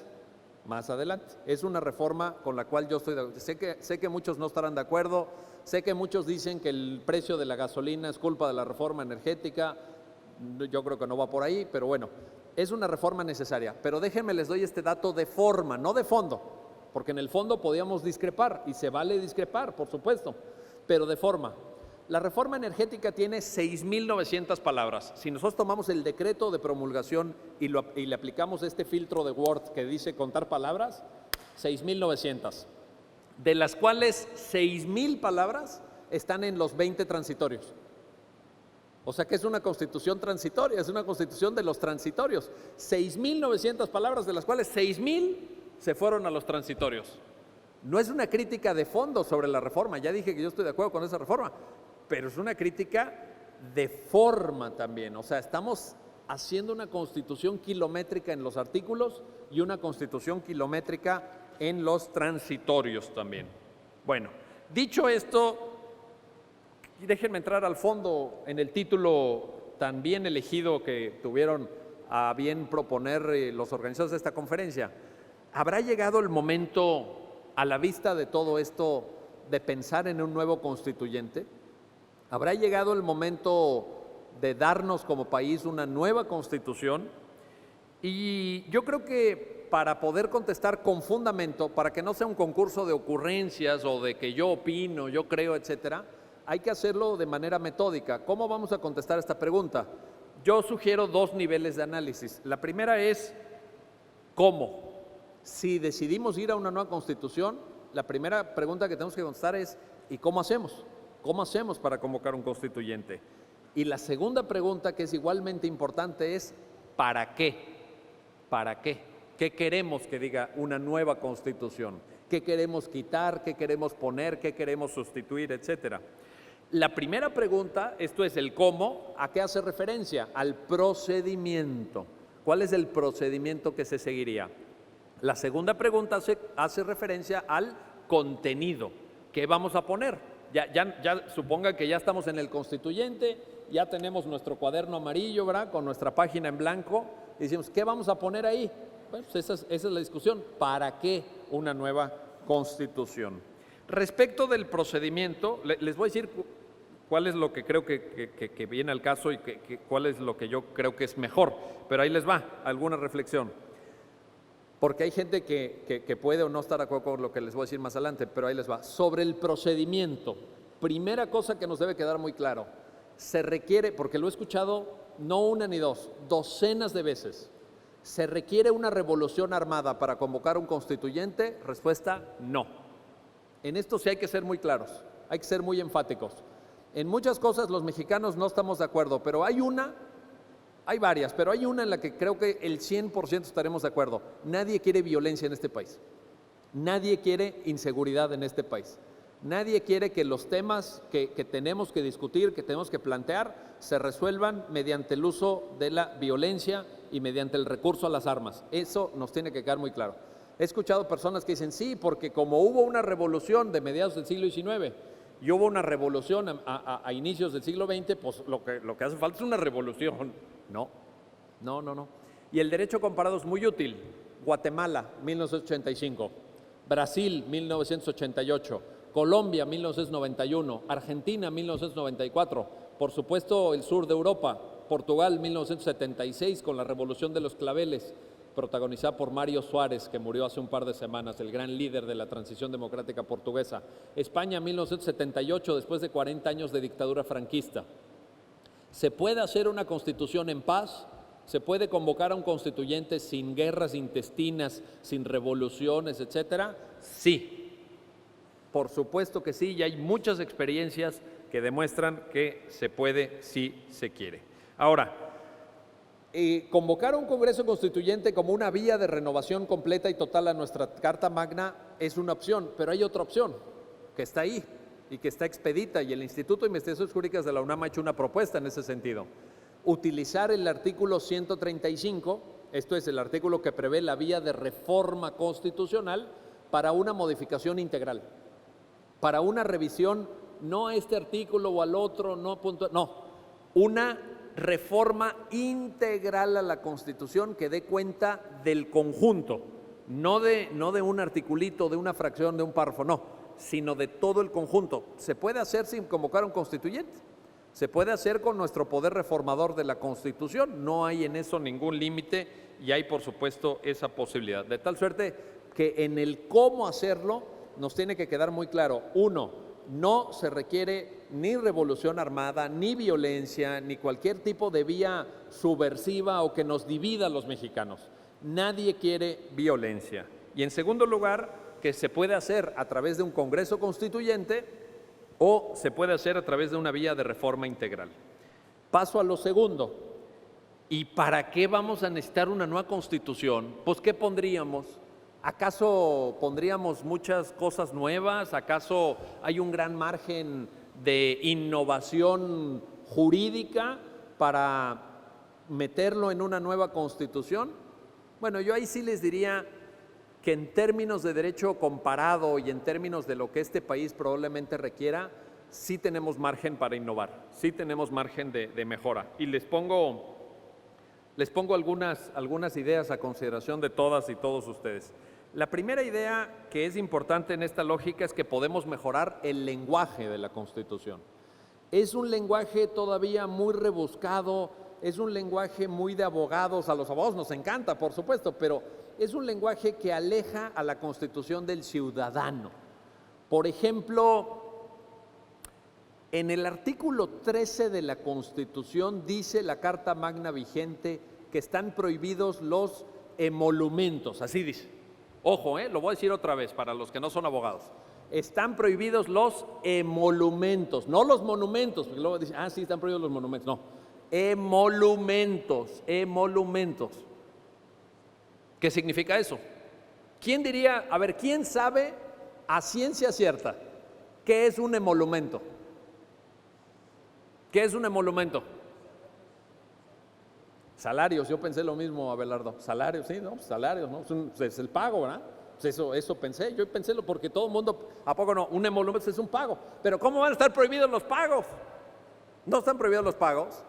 Es una reforma con la cual yo estoy de acuerdo. Sé que muchos no estarán de acuerdo, sé que muchos dicen que el precio de la gasolina es culpa de la reforma energética. Yo creo que no va por ahí, pero bueno, es una reforma necesaria. Pero déjenme les doy este dato de forma, no de fondo, porque en el fondo podíamos discrepar y se vale discrepar, por supuesto, pero de forma. La reforma energética tiene 6,900 palabras. Si nosotros tomamos el decreto de promulgación y le aplicamos este filtro de Word que dice contar palabras, 6,900. De las cuales 6,000 palabras están en los 20 transitorios. O sea que es una constitución transitoria, es una constitución de los transitorios. 6,900 palabras, de las cuales 6,000 se fueron a los transitorios. No es una crítica de fondo sobre la reforma, ya dije que yo estoy de acuerdo con esa reforma, pero es una crítica de forma también. O sea, estamos haciendo una constitución kilométrica en los artículos y una constitución kilométrica en los transitorios también. Bueno, dicho esto, déjenme entrar al fondo en el título tan bien elegido que tuvieron a bien proponer los organizadores de esta conferencia. ¿Habrá llegado el momento, a la vista de todo esto, de pensar en un nuevo constituyente? ¿Habrá llegado el momento de darnos como país una nueva constitución? Y yo creo que para poder contestar con fundamento, para que no sea un concurso de ocurrencias o de que yo opino, yo creo, etcétera, hay que hacerlo de manera metódica. ¿Cómo vamos a contestar esta pregunta? Yo sugiero dos niveles de análisis. La primera es ¿cómo? Si decidimos ir a una nueva constitución, la primera pregunta que tenemos que contestar es ¿y cómo hacemos? ¿Cómo hacemos para convocar un constituyente? Y la segunda pregunta, que es igualmente importante, es ¿para qué? ¿Para qué? ¿Qué queremos que diga una nueva constitución? ¿Qué queremos quitar? ¿Qué queremos poner? ¿Qué queremos sustituir? Etcétera. La primera pregunta, esto es el cómo, ¿a qué hace referencia? Al procedimiento. ¿Cuál es el procedimiento que se seguiría? La segunda pregunta hace referencia al contenido. ¿Qué vamos a poner? Ya suponga que ya estamos en el constituyente, ya tenemos nuestro cuaderno amarillo, ¿verdad?, con nuestra página en blanco, y decimos, ¿qué vamos a poner ahí? Bueno, pues esa es la discusión. ¿Para qué una nueva constitución? Respecto del procedimiento, les voy a decir cuál es lo que creo que viene al caso y cuál es lo que yo creo que es mejor, pero ahí les va alguna reflexión. Porque hay gente que puede o no estar de acuerdo con lo que les voy a decir más adelante, pero ahí les va. Sobre el procedimiento, primera cosa que nos debe quedar muy claro, se requiere, porque lo he escuchado no una ni dos, docenas de veces, ¿se requiere una revolución armada para convocar un constituyente? Respuesta, no. En esto sí hay que ser muy claros, hay que ser muy enfáticos. En muchas cosas los mexicanos no estamos de acuerdo, pero hay varias, pero hay una en la que creo que el 100% estaremos de acuerdo. Nadie quiere violencia en este país. Nadie quiere inseguridad en este país. Nadie quiere que los temas que tenemos que discutir, que tenemos que plantear, se resuelvan mediante el uso de la violencia y mediante el recurso a las armas. Eso nos tiene que quedar muy claro. He escuchado personas que dicen, sí, porque como hubo una revolución de mediados del siglo XIX y hubo una revolución a inicios del siglo XX, pues lo que hace falta es una revolución. No. Y el derecho comparado es muy útil. Guatemala, 1985. Brasil, 1988. Colombia, 1991. Argentina, 1994. Por supuesto, el sur de Europa. Portugal, 1976, con la Revolución de los Claveles, protagonizada por Mario Suárez, que murió hace un par de semanas, el gran líder de la transición democrática portuguesa. España, 1978, después de 40 años de dictadura franquista. ¿Se puede hacer una constitución en paz? ¿Se puede convocar a un constituyente sin guerras intestinas, sin revoluciones, etcétera? Sí, por supuesto que sí, y hay muchas experiencias que demuestran que se puede si se quiere. Ahora, convocar a un Congreso Constituyente como una vía de renovación completa y total a nuestra Carta Magna es una opción, pero hay otra opción que está ahí y que está expedita, y el Instituto de Investigaciones Jurídicas de la UNAM ha hecho una propuesta en ese sentido. Utilizar el artículo 135, esto es el artículo que prevé la vía de reforma constitucional, para una modificación integral, para una revisión, no a este artículo o al otro, no, una reforma integral a la Constitución que dé cuenta del conjunto, no de un articulito, de una fracción, de un párrafo, no, sino de todo el conjunto. ¿Se puede hacer sin convocar a un constituyente? Se puede hacer con nuestro poder reformador de la Constitución, no hay en eso ningún límite y hay por supuesto esa posibilidad. De tal suerte que en el cómo hacerlo nos tiene que quedar muy claro. Uno, no se requiere ni revolución armada, ni violencia, ni cualquier tipo de vía subversiva o que nos divida a los mexicanos. Nadie quiere violencia. Y en segundo lugar, que se puede hacer a través de un Congreso Constituyente o se puede hacer a través de una vía de reforma integral. Paso a lo segundo. ¿Y para qué vamos a necesitar una nueva Constitución? Pues, ¿qué pondríamos? ¿Acaso pondríamos muchas cosas nuevas? ¿Acaso hay un gran margen de innovación jurídica para meterlo en una nueva constitución? Bueno, yo ahí sí les diría que en términos de derecho comparado y en términos de lo que este país probablemente requiera, sí tenemos margen para innovar, sí tenemos margen de mejora. Y les pongo algunas ideas a consideración de todas y todos ustedes. La primera idea que es importante en esta lógica es que podemos mejorar el lenguaje de la Constitución. Es un lenguaje todavía muy rebuscado, es un lenguaje muy de abogados, a los abogados nos encanta, por supuesto, pero es un lenguaje que aleja a la Constitución del ciudadano. Por ejemplo, en el artículo 13 de la Constitución dice la Carta Magna vigente que están prohibidos los emolumentos, así dice. Ojo, lo voy a decir otra vez para los que no son abogados. Están prohibidos los emolumentos, no los monumentos, porque luego dicen, sí, están prohibidos los monumentos. No, emolumentos. ¿Qué significa eso? ¿Quién diría, a ver, quién sabe a ciencia cierta qué es un emolumento? ¿Qué es un emolumento? Salarios, yo pensé lo mismo, Abelardo. Salarios, sí, ¿no? Salarios, ¿no? Es el pago, ¿verdad? Pues eso pensé, yo pensé porque todo el mundo, ¿a poco no? Un emolumento es un pago. Pero ¿cómo van a estar prohibidos los pagos? No están prohibidos los pagos.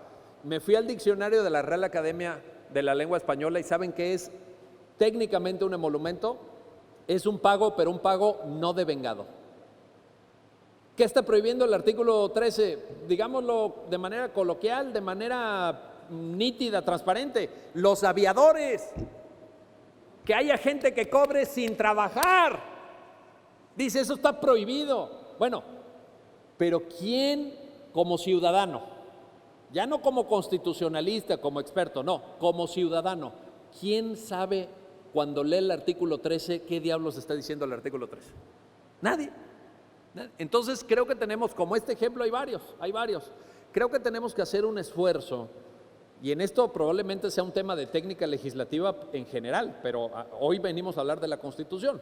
Me fui al diccionario de la Real Academia de la Lengua Española y ¿saben qué es técnicamente un emolumento? Es un pago, pero un pago no devengado. ¿Qué está prohibiendo el artículo 13? Digámoslo de manera coloquial, de manera nítida, transparente. Los aviadores. Que haya gente que cobre sin trabajar. Dice, eso está prohibido. Bueno, pero ¿quién como ciudadano? Ya no como constitucionalista, como experto, no, como ciudadano. ¿Quién sabe cuando lee el artículo 13 qué diablos está diciendo el artículo 13? Nadie. Entonces creo que tenemos, como este ejemplo hay varios. Creo que tenemos que hacer un esfuerzo, y en esto probablemente sea un tema de técnica legislativa en general, pero hoy venimos a hablar de la Constitución.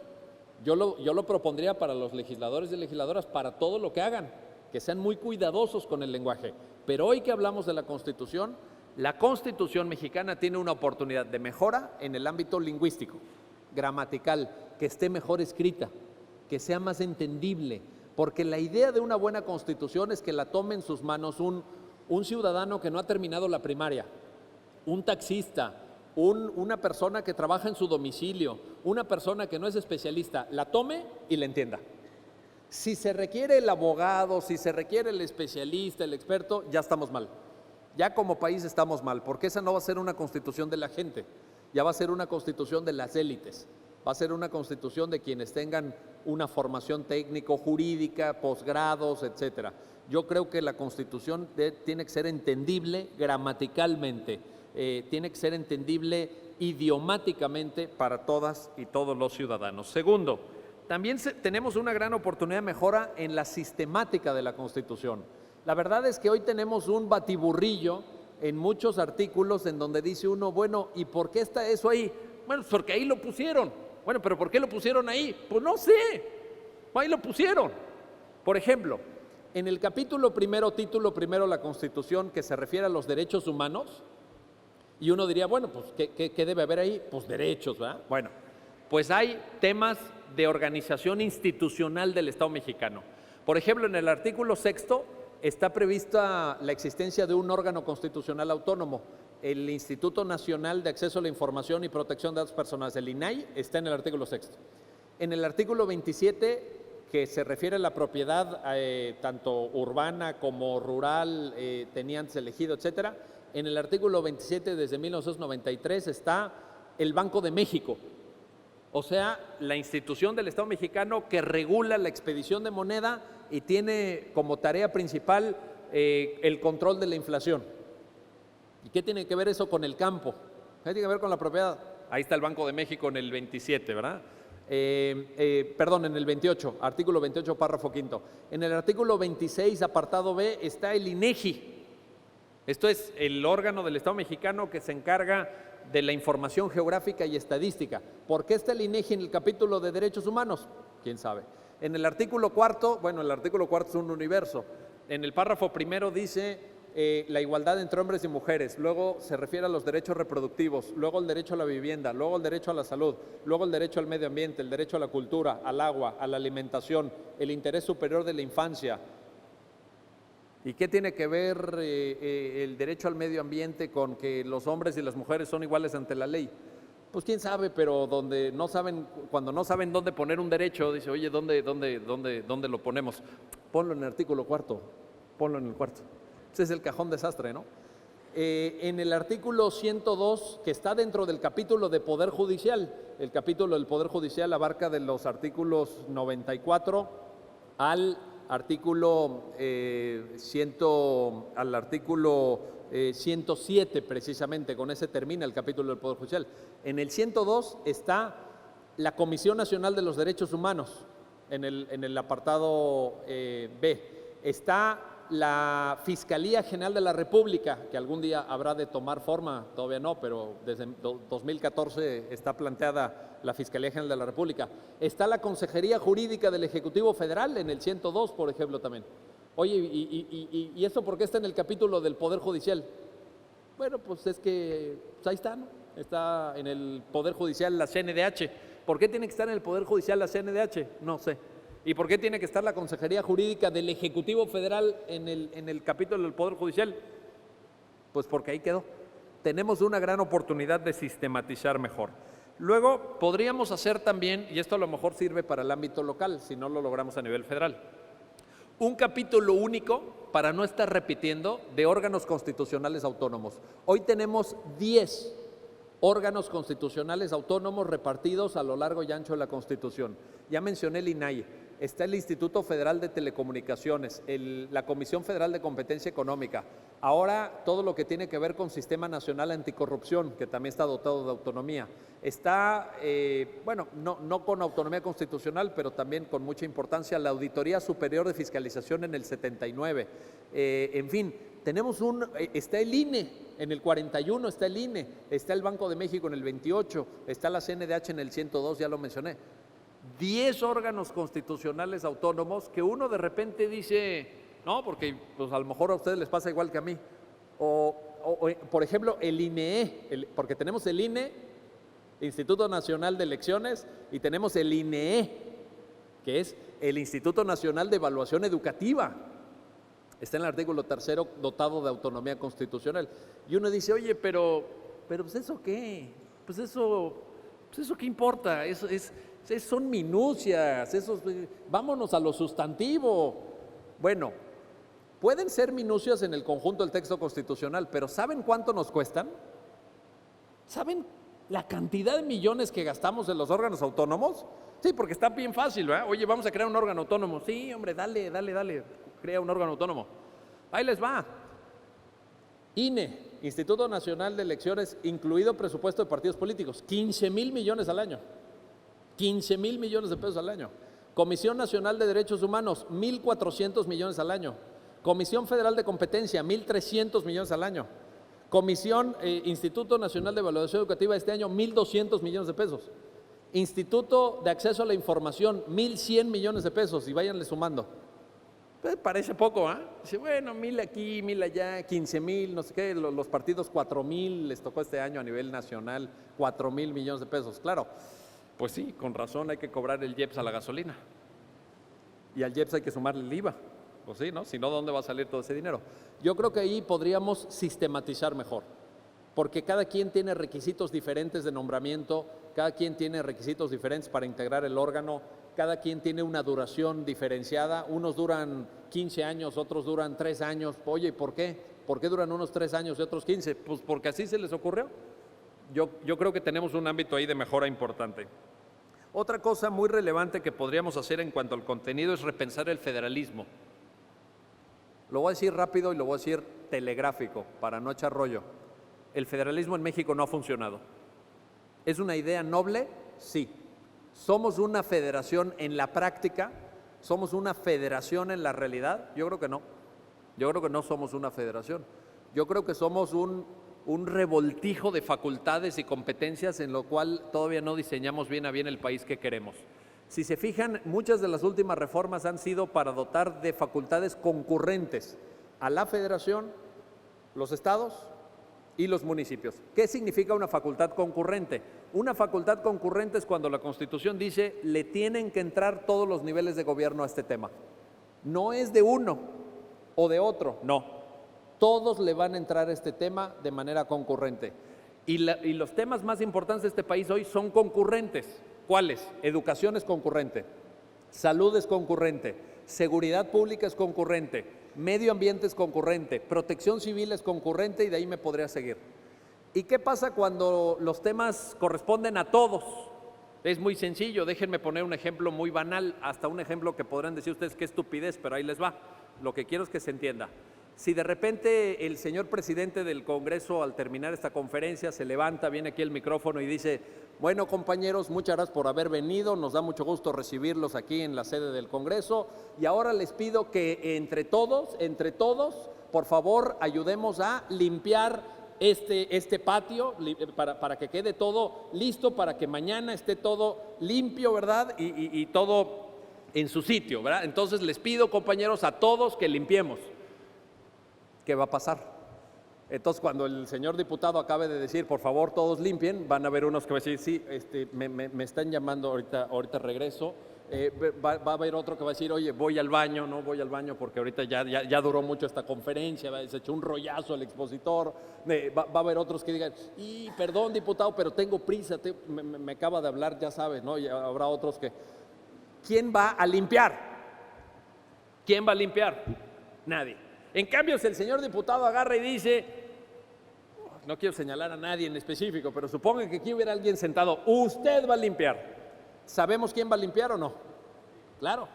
Yo lo propondría para los legisladores y legisladoras, para todo lo que hagan, que sean muy cuidadosos con el lenguaje. Pero hoy que hablamos de la Constitución mexicana tiene una oportunidad de mejora en el ámbito lingüístico, gramatical, que esté mejor escrita, que sea más entendible, porque la idea de una buena Constitución es que la tome en sus manos un ciudadano que no ha terminado la primaria, un taxista, una persona que trabaja en su domicilio, una persona que no es especialista, la tome y la entienda. Si se requiere el abogado, si se requiere el especialista, el experto, ya estamos mal. Ya como país estamos mal, porque esa no va a ser una constitución de la gente, ya va a ser una constitución de las élites, va a ser una constitución de quienes tengan una formación técnico-jurídica, posgrados, etcétera. Yo creo que la Constitución tiene que ser entendible gramaticalmente, tiene que ser entendible idiomáticamente para todas y todos los ciudadanos. Segundo, también tenemos una gran oportunidad de mejora en la sistemática de la Constitución. La verdad es que hoy tenemos un batiburrillo en muchos artículos en donde dice uno, bueno, ¿y por qué está eso ahí? Bueno, porque ahí lo pusieron. Bueno, ¿pero por qué lo pusieron ahí? Pues no sé, ahí lo pusieron. Por ejemplo, en el capítulo primero, título primero de la Constitución, que se refiere a los derechos humanos, y uno diría, bueno, pues, ¿qué debe haber ahí? Pues derechos, ¿verdad? Bueno, pues hay temas de organización institucional del Estado mexicano. Por ejemplo, en el artículo 6 está prevista la existencia de un órgano constitucional autónomo. El Instituto Nacional de Acceso a la Información y Protección de Datos Personales, el INAI, está en el artículo 6. En el artículo 27, que se refiere a la propiedad tanto urbana como rural, tenientes elegido, etcétera, en el artículo 27 desde 1993 está el Banco de México, o sea, la institución del Estado mexicano que regula la expedición de moneda y tiene como tarea principal el control de la inflación. ¿Y qué tiene que ver eso con el campo? ¿Qué tiene que ver con la propiedad? Ahí está el Banco de México en el 27, ¿verdad? Perdón, en el 28, artículo 28, párrafo quinto. En el artículo 26, apartado B, está el INEGI. Esto es el órgano del Estado mexicano que se encarga de la información geográfica y estadística. ¿Por qué está el INEGI en el capítulo de derechos humanos? ¿Quién sabe? En el artículo cuarto, bueno, el artículo cuarto es un universo. En el párrafo primero dice la igualdad entre hombres y mujeres, luego se refiere a los derechos reproductivos, luego el derecho a la vivienda, luego el derecho a la salud, luego el derecho al medio ambiente, el derecho a la cultura, al agua, a la alimentación, el interés superior de la infancia. ¿Y qué tiene que ver el derecho al medio ambiente con que los hombres y las mujeres son iguales ante la ley? Pues quién sabe, pero donde no saben, cuando no saben dónde poner un derecho, dice, oye, ¿dónde lo ponemos? Ponlo en el artículo cuarto, ponlo en el cuarto. Ese es el cajón desastre, ¿no? En el artículo 102, que está dentro del capítulo de Poder Judicial, el capítulo del Poder Judicial abarca de los artículos 94 al artículo 107, precisamente, con ese termina el capítulo del Poder Judicial. En el 102 está la Comisión Nacional de los Derechos Humanos, en el apartado B. Está la Fiscalía General de la República, que algún día habrá de tomar forma, todavía no, pero desde 2014 está planteada la Fiscalía General de la República. Está la Consejería Jurídica del Ejecutivo Federal en el 102, por ejemplo, también. Oye, ¿y esto por qué está en el capítulo del Poder Judicial? Bueno, pues es que pues ahí está, ¿no? Está en el Poder Judicial la CNDH. ¿Por qué tiene que estar en el Poder Judicial la CNDH? No sé. ¿Y por qué tiene que estar la Consejería Jurídica del Ejecutivo Federal en el capítulo del Poder Judicial? Pues porque ahí quedó. Tenemos una gran oportunidad de sistematizar mejor. Luego podríamos hacer también, y esto a lo mejor sirve para el ámbito local, si no lo logramos a nivel federal, un capítulo único, para no estar repitiendo, de órganos constitucionales autónomos. Hoy tenemos 10 órganos constitucionales autónomos repartidos a lo largo y ancho de la Constitución. Ya mencioné el INAI, está el Instituto Federal de Telecomunicaciones, la Comisión Federal de Competencia Económica, ahora todo lo que tiene que ver con Sistema Nacional Anticorrupción, que también está dotado de autonomía. Está, bueno, no con autonomía constitucional, pero también con mucha importancia, la Auditoría Superior de Fiscalización en el 79. En fin, tenemos está el INE, en el 41 está el INE, está el Banco de México en el 28, está la CNDH en el 102, ya lo mencioné. 10 órganos constitucionales autónomos que uno de repente dice, no, porque pues a lo mejor a ustedes les pasa igual que a mí. O por ejemplo, el INE, porque tenemos el INE, Instituto Nacional de Elecciones, y tenemos el INEE, que es el Instituto Nacional de Evaluación Educativa. Está en el artículo 3º, dotado de autonomía constitucional. Y uno dice, oye, pero pues ¿eso qué? Pues eso ¿qué importa? Son minucias, vámonos a lo sustantivo. Bueno, pueden ser minucias en el conjunto del texto constitucional, pero ¿saben cuánto nos cuestan? ¿Saben la cantidad de millones que gastamos en los órganos autónomos? Sí, porque está bien fácil, ¿verdad? Oye, vamos a crear un órgano autónomo. Sí, hombre, dale, crea un órgano autónomo. Ahí les va. INE, Instituto Nacional de Elecciones, incluido presupuesto de partidos políticos, 15,000 millones al año. 15,000 millones de pesos al año. Comisión Nacional de Derechos Humanos, 1,400 millones al año. Comisión Federal de Competencia, 1,300 millones al año. Instituto Nacional de Evaluación Educativa este año, 1,200 millones de pesos. Instituto de Acceso a la Información, 1,100 millones de pesos, y váyanle sumando. Pues parece poco, ¿ah? Dice, bueno, 1,000 aquí, 1,000 allá, 15,000, no sé qué, los partidos 4,000, les tocó este año a nivel nacional, 4,000 millones de pesos. Claro, pues sí, con razón hay que cobrar el IEPS a la gasolina. Y al IEPS hay que sumarle el IVA. Pues sí, ¿no? Si no, ¿dónde va a salir todo ese dinero? Yo creo que ahí podríamos sistematizar mejor, porque cada quien tiene requisitos diferentes de nombramiento, cada quien tiene requisitos diferentes para integrar el órgano, cada quien tiene una duración diferenciada, unos duran 15 años, otros duran 3 años. Oye, ¿y por qué? ¿Por qué duran unos 3 años y otros 15? Pues porque así se les ocurrió. Yo creo que tenemos un ámbito ahí de mejora importante. Otra cosa muy relevante que podríamos hacer en cuanto al contenido es repensar el federalismo. Lo voy a decir rápido y lo voy a decir telegráfico para no echar rollo. El federalismo en México no ha funcionado. ¿Es una idea noble? Sí. ¿Somos una federación en la práctica? ¿Somos una federación en la realidad? Yo creo que no. Yo creo que no somos una federación. Yo creo que somos un revoltijo de facultades y competencias en lo cual todavía no diseñamos bien a bien el país que queremos. Si se fijan, muchas de las últimas reformas han sido para dotar de facultades concurrentes a la federación, los estados y los municipios. ¿Qué significa una facultad concurrente? Una facultad concurrente es cuando la Constitución dice le tienen que entrar todos los niveles de gobierno a este tema. No es de uno o de otro, no. Todos le van a entrar a este tema de manera concurrente. Y los temas más importantes de este país hoy son concurrentes. ¿Cuáles? Educación es concurrente, salud es concurrente, seguridad pública es concurrente, medio ambiente es concurrente, protección civil es concurrente y de ahí me podría seguir. ¿Y qué pasa cuando los temas corresponden a todos? Es muy sencillo, déjenme poner un ejemplo muy banal, hasta un ejemplo que podrán decir ustedes qué estupidez, pero ahí les va. Lo que quiero es que se entienda. Si de repente el señor presidente del Congreso al terminar esta conferencia se levanta, viene aquí el micrófono y dice: bueno, compañeros, muchas gracias por haber venido, nos da mucho gusto recibirlos aquí en la sede del Congreso y ahora les pido que entre todos, por favor, ayudemos a limpiar este patio para que quede todo listo, para que mañana esté todo limpio, ¿verdad? Y todo en su sitio, ¿verdad? Entonces les pido, compañeros, a todos que limpiemos. ¿Qué va a pasar? Entonces, cuando el señor diputado acabe de decir, por favor, todos limpien, van a haber unos que van a decir, sí, me están llamando, ahorita regreso. Va a haber otro que va a decir, oye, voy al baño, no voy al baño porque ahorita ya duró mucho esta conferencia, se echó un rollazo el expositor. Va a haber otros que digan, perdón, diputado, pero tengo prisa, me acaba de hablar, ya sabes, ¿no? Y habrá otros que... ¿Quién va a limpiar? ¿Quién va a limpiar? Nadie. En cambio, si el señor diputado agarra y dice, no quiero señalar a nadie en específico, pero supongan que aquí hubiera alguien sentado, usted va a limpiar. ¿Sabemos quién va a limpiar o no? Claro.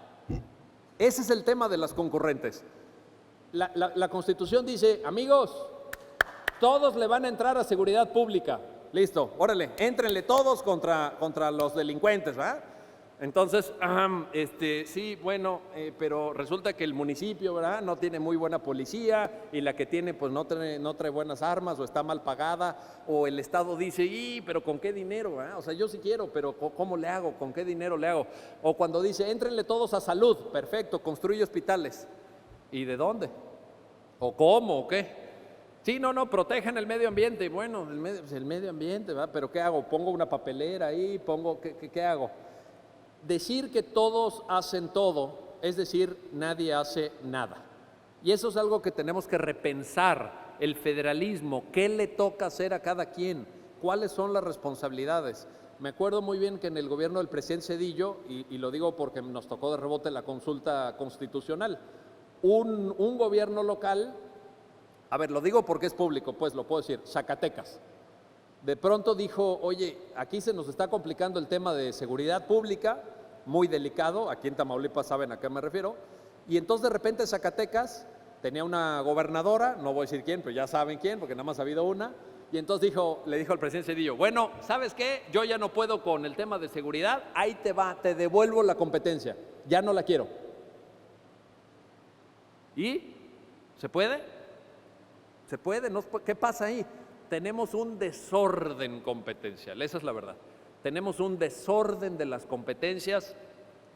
Ese es el tema de las concurrentes. La Constitución dice, amigos, todos le van a entrar a seguridad pública. Listo, órale, éntrenle todos contra los delincuentes, ¿verdad? Entonces, sí, bueno, pero resulta que el municipio, ¿verdad?, no tiene muy buena policía y la que tiene, pues no trae buenas armas o está mal pagada, o el Estado dice, pero ¿con qué dinero? ¿Verdad? O sea, yo sí quiero, pero ¿cómo le hago? ¿Con qué dinero le hago? O cuando dice, éntrenle todos a salud, perfecto, construye hospitales. ¿Y de dónde? ¿O cómo? ¿O qué? Sí, no, protejan el medio ambiente. Bueno, el medio ambiente, ¿verdad? Pero ¿qué hago? ¿Pongo una papelera ahí? ¿Qué hago? Decir que todos hacen todo, es decir, nadie hace nada. Y eso es algo que tenemos que repensar, el federalismo, qué le toca hacer a cada quien, cuáles son las responsabilidades. Me acuerdo muy bien que en el gobierno del presidente Zedillo, y lo digo porque nos tocó de rebote la consulta constitucional, un gobierno local, a ver, lo digo porque es público, pues lo puedo decir, Zacatecas, de pronto dijo, oye, aquí se nos está complicando el tema de seguridad pública, muy delicado, aquí en Tamaulipas saben a qué me refiero, y entonces de repente Zacatecas tenía una gobernadora, no voy a decir quién, pero ya saben quién, porque nada más ha habido una, y entonces le dijo al presidente Zedillo, bueno, ¿sabes qué? Yo ya no puedo con el tema de seguridad, ahí te va, te devuelvo la competencia, ya no la quiero. ¿Y? ¿Se puede? ¿Se puede? ¿Qué pasa ahí? Tenemos un desorden competencial, esa es la verdad. Tenemos un desorden de las competencias,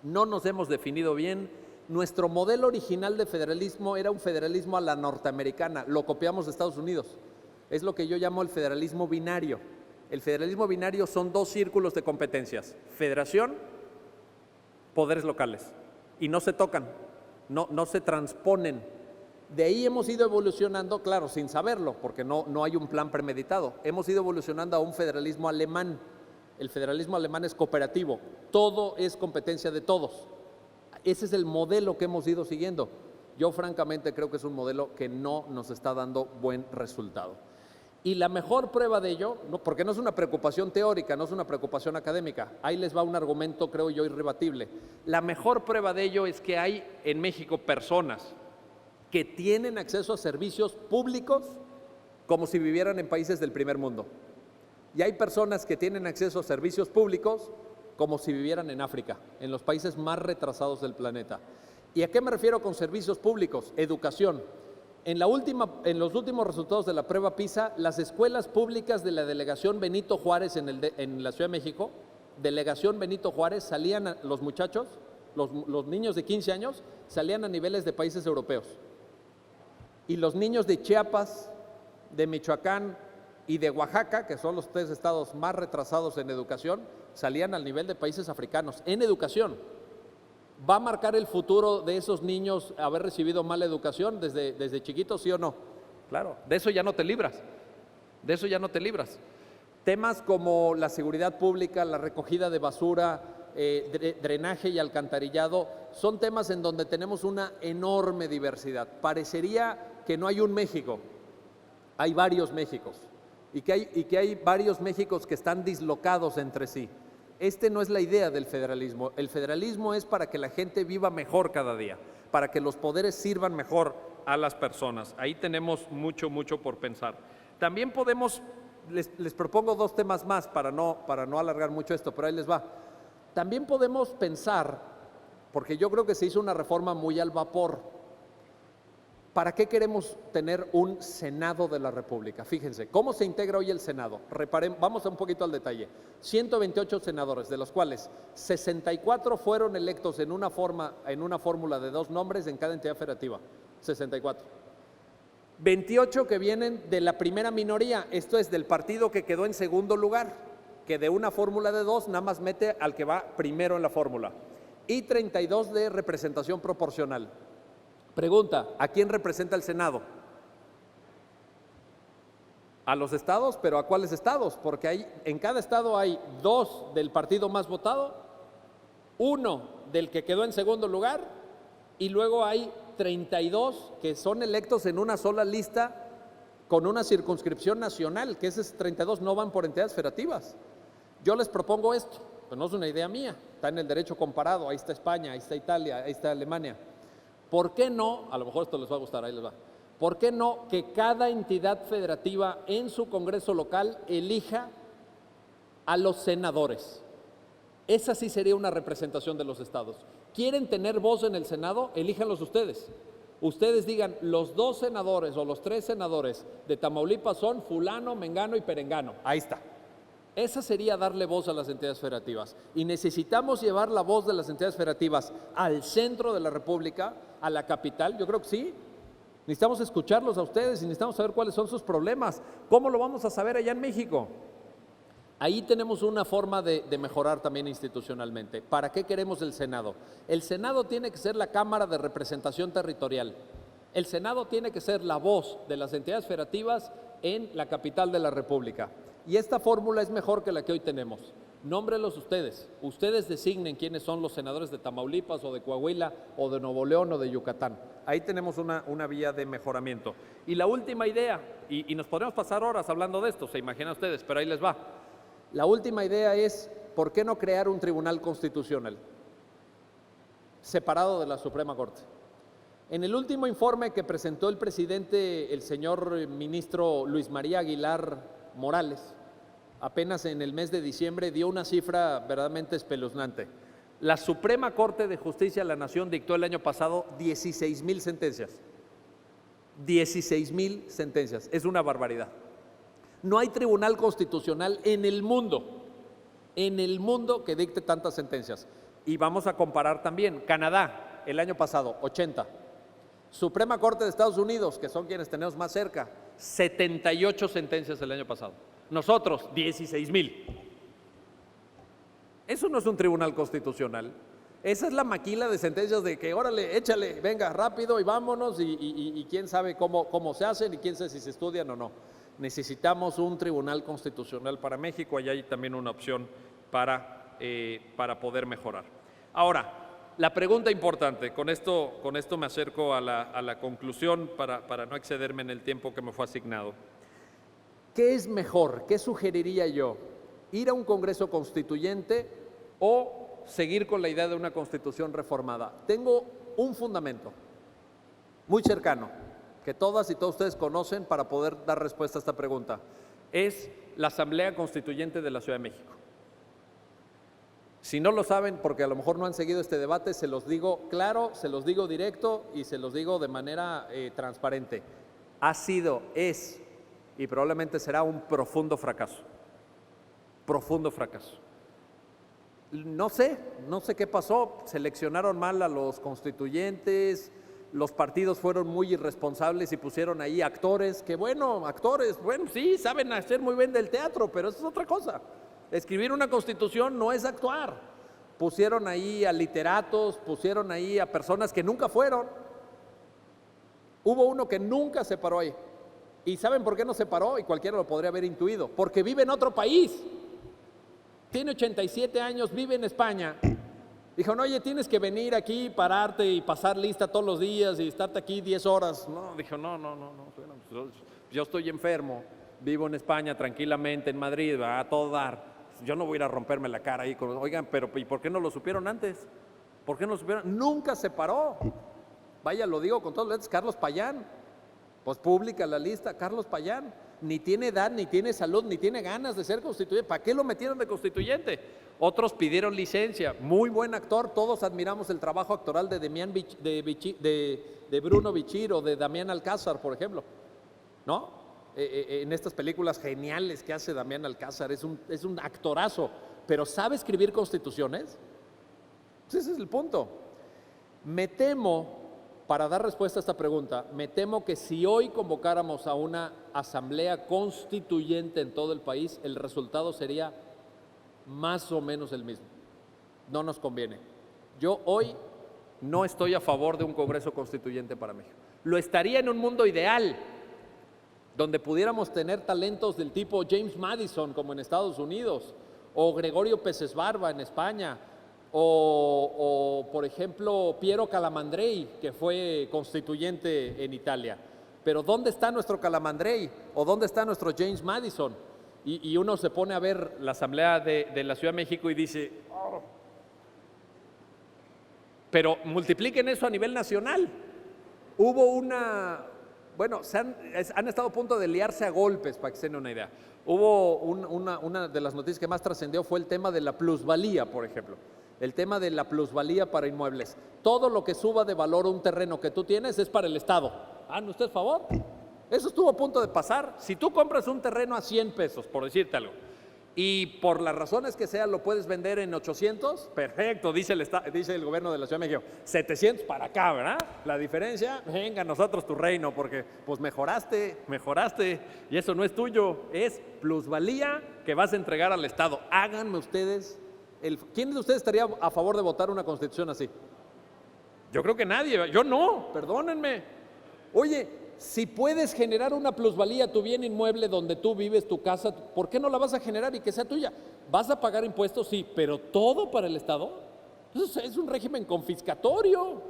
no nos hemos definido bien. Nuestro modelo original de federalismo era un federalismo a la norteamericana, lo copiamos de Estados Unidos. Es lo que yo llamo el federalismo binario. El federalismo binario son dos círculos de competencias, federación, poderes locales, y no se tocan, no se transponen. De ahí hemos ido evolucionando, claro, sin saberlo, porque no hay un plan premeditado. Hemos ido evolucionando a un federalismo alemán. El federalismo alemán es cooperativo, todo es competencia de todos. Ese es el modelo que hemos ido siguiendo. Yo francamente creo que es un modelo que no nos está dando buen resultado. Y la mejor prueba de ello, porque no es una preocupación teórica, no es una preocupación académica, ahí les va un argumento, creo yo, irrebatible. La mejor prueba de ello es que hay en México personas que tienen acceso a servicios públicos como si vivieran en países del primer mundo. Y hay personas que tienen acceso a servicios públicos como si vivieran en África, en los países más retrasados del planeta. ¿Y a qué me refiero con servicios públicos? Educación. En los últimos resultados de la prueba PISA, las escuelas públicas de la delegación Benito Juárez en la Ciudad de México, delegación Benito Juárez, salían los muchachos, los niños de 15 años, salían a niveles de países europeos. Y los niños de Chiapas, de Michoacán y de Oaxaca, que son los 3 estados más retrasados en educación, salían al nivel de países africanos en educación. ¿Va a marcar el futuro de esos niños haber recibido mala educación desde chiquitos, sí o no? Claro, de eso ya no te libras, de eso ya no te libras. Temas como la seguridad pública, la recogida de basura, drenaje y alcantarillado, son temas en donde tenemos una enorme diversidad. Parecería que no hay un México, hay varios Méxicos, y que hay varios Méxicos que están dislocados entre sí. No es la idea del federalismo. El federalismo es para que la gente viva mejor cada día, para que los poderes sirvan mejor a las personas. Ahí tenemos mucho por pensar. También podemos, les propongo 2 temas más para no alargar mucho esto, pero ahí les va. También podemos pensar, porque yo creo que se hizo una reforma muy al vapor. ¿Para qué queremos tener un Senado de la República? Fíjense, ¿cómo se integra hoy el Senado? Vamos un poquito al detalle. 128 senadores, de los cuales 64 fueron electos en una fórmula de 2 nombres en cada entidad federativa. 64. 28 que vienen de la primera minoría, esto es del partido que quedó en segundo lugar, que de una fórmula de 2 nada más mete al que va primero en la fórmula. Y 32 de representación proporcional. Pregunta, ¿a quién representa el Senado? A los estados, pero ¿a cuáles estados? Porque en cada estado hay 2 del partido más votado, 1 del que quedó en segundo lugar, y luego hay 32 que son electos en una sola lista con una circunscripción nacional, que esos 32 no van por entidades federativas. Yo les propongo esto, pues no es una idea mía, está en el derecho comparado, ahí está España, ahí está Italia, ahí está Alemania. ¿Por qué no? A lo mejor esto les va a gustar, ahí les va. ¿Por qué no que cada entidad federativa en su congreso local elija a los senadores? Esa sí sería una representación de los estados. ¿Quieren tener voz en el Senado? Elíjanlos ustedes. Ustedes digan, los 2 senadores o los 3 senadores de Tamaulipas son fulano, mengano y perengano. Ahí está. Esa sería darle voz a las entidades federativas. Y necesitamos llevar la voz de las entidades federativas al centro de la República, a la capital. Yo creo que sí. Necesitamos escucharlos a ustedes y necesitamos saber cuáles son sus problemas. ¿Cómo lo vamos a saber allá en México? Ahí tenemos una forma de mejorar también institucionalmente. ¿Para qué queremos el Senado? El Senado tiene que ser la Cámara de Representación Territorial. El Senado tiene que ser la voz de las entidades federativas en la capital de la República. Y esta fórmula es mejor que la que hoy tenemos. Nómbrelos ustedes. Ustedes designen quiénes son los senadores de Tamaulipas o de Coahuila o de Nuevo León o de Yucatán. Ahí tenemos una vía de mejoramiento. Y la última idea, y nos podemos pasar horas hablando de esto, se imaginan ustedes, pero ahí les va. La última idea es, ¿por qué no crear un tribunal constitucional separado de la Suprema Corte? En el último informe que presentó el presidente, el señor ministro Luis María Aguilar Morales, apenas en el mes de diciembre dio una cifra verdaderamente espeluznante. La Suprema Corte de Justicia de la Nación dictó el año pasado 16,000 sentencias. 16,000 sentencias, es una barbaridad. No hay tribunal constitucional en el mundo que dicte tantas sentencias. Y vamos a comparar también, Canadá, el año pasado, 80. Suprema Corte de Estados Unidos, que son quienes tenemos más cerca, 78 sentencias el año pasado. Nosotros, 16,000. Eso no es un tribunal constitucional. Esa es la maquila de sentencias de que, órale, échale, venga, rápido y vámonos, y quién sabe cómo se hacen y quién sabe si se estudian o no. Necesitamos un tribunal constitucional para México, allá hay también una opción para poder mejorar. Ahora, la pregunta importante, con esto me acerco a la conclusión para no excederme en el tiempo que me fue asignado. ¿Qué es mejor? ¿Qué sugeriría yo? ¿Ir a un Congreso Constituyente o seguir con la idea de una Constitución reformada? Tengo un fundamento muy cercano, que todas y todos ustedes conocen para poder dar respuesta a esta pregunta. Es la Asamblea Constituyente de la Ciudad de México. Si no lo saben, porque a lo mejor no han seguido este debate, se los digo claro, se los digo directo y se los digo de manera transparente. Ha sido, es y probablemente será un profundo fracaso. Profundo fracaso. No sé qué pasó, seleccionaron mal a los constituyentes, los partidos fueron muy irresponsables y pusieron ahí actores, actores, sí, saben hacer muy bien del teatro, pero eso es otra cosa. Escribir una constitución no es actuar. Pusieron ahí a literatos, pusieron ahí a personas que nunca fueron. Hubo uno que nunca se paró ahí. ¿Y saben por qué no se paró? Y cualquiera lo podría haber intuido. Porque vive en otro país. Tiene 87 años, vive en España. Dijo, no, oye, tienes que venir aquí, pararte y pasar lista todos los días y estarte aquí 10 horas. No, dijo, no, yo estoy enfermo, vivo en España tranquilamente, en Madrid, a todo dar. Yo no voy a ir a romperme la cara ahí. Oigan, pero ¿y por qué no lo supieron antes? ¿Por qué no lo supieron? Nunca se paró. Vaya, lo digo con todas las letras, Carlos Payán. Pues pública la lista, Carlos Payán. Ni tiene edad, ni tiene salud, ni tiene ganas de ser constituyente. ¿Para qué lo metieron de constituyente? Otros pidieron licencia. Muy buen actor, todos admiramos el trabajo actoral de Bruno Bichir o de Damián Alcázar, por ejemplo. ¿No? En estas películas geniales que hace Damián Alcázar, es un actorazo, pero ¿sabe escribir constituciones? Pues ese es el punto. Me temo, para dar respuesta a esta pregunta, me temo que si hoy convocáramos a una asamblea constituyente en todo el país, el resultado sería más o menos el mismo. No nos conviene. Yo hoy no estoy a favor de un Congreso Constituyente para México. Lo estaría en un mundo ideal, donde pudiéramos tener talentos del tipo James Madison, como en Estados Unidos, o Gregorio Peces Barba en España, o por ejemplo, Piero Calamandrei, que fue constituyente en Italia. Pero ¿dónde está nuestro Calamandrei? ¿O dónde está nuestro James Madison? Y uno se pone a ver la Asamblea de la Ciudad de México y dice, oh. Pero multipliquen eso a nivel nacional. Hubo bueno, han estado a punto de liarse a golpes, para que se den una idea. Hubo una de las noticias que más trascendió fue el tema de la plusvalía, por ejemplo. El tema de la plusvalía para inmuebles. Todo lo que suba de valor un terreno que tú tienes es para el Estado. ¿No usted a favor? Eso estuvo a punto de pasar. Si tú compras un terreno a 100 pesos, por decirte algo, y por las razones que sea lo puedes vender en 800, perfecto, dice el gobierno de la Ciudad de México, 700 para acá, ¿verdad? La diferencia, venga, nosotros tu reino, porque pues mejoraste, y eso no es tuyo, es plusvalía que vas a entregar al Estado. Háganme ustedes, ¿quién de ustedes estaría a favor de votar una constitución así? Yo creo que nadie, yo no, perdónenme. Oye, si puedes generar una plusvalía, tu bien inmueble donde tú vives, tu casa, ¿por qué no la vas a generar y que sea tuya? ¿Vas a pagar impuestos? Sí, pero ¿todo para el Estado? Eso es un régimen confiscatorio.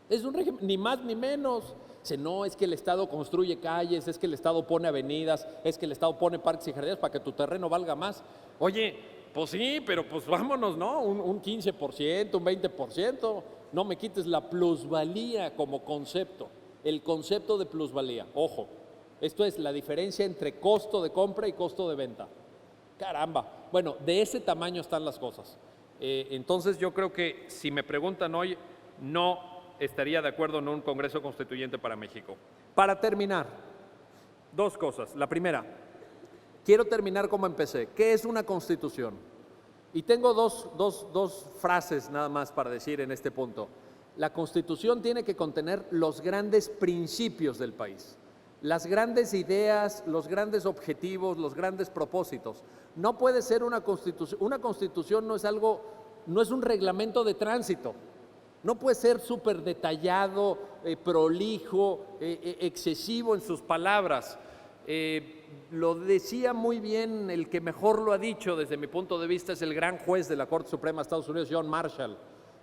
Es un régimen, ni más ni menos. No, es que el Estado construye calles, es que el Estado pone avenidas, es que el Estado pone parques y jardines para que tu terreno valga más. Oye, pues sí, pero pues vámonos, ¿no? Un 15%, un 20%. No me quites la plusvalía como concepto. El concepto de plusvalía, ojo, esto es la diferencia entre costo de compra y costo de venta. Caramba, bueno, de ese tamaño están las cosas. Entonces yo creo que si me preguntan hoy, no estaría de acuerdo en un Congreso Constituyente para México. Para terminar, dos cosas. La primera, quiero terminar como empecé. ¿Qué es una constitución? Y tengo dos frases nada más para decir en este punto. La Constitución tiene que contener los grandes principios del país, las grandes ideas, los grandes objetivos, los grandes propósitos. No puede ser una constitución. Una constitución no es un reglamento de tránsito. No puede ser súper detallado, prolijo, excesivo en sus palabras. Lo decía muy bien, el que mejor lo ha dicho desde mi punto de vista es el gran juez de la Corte Suprema de Estados Unidos, John Marshall.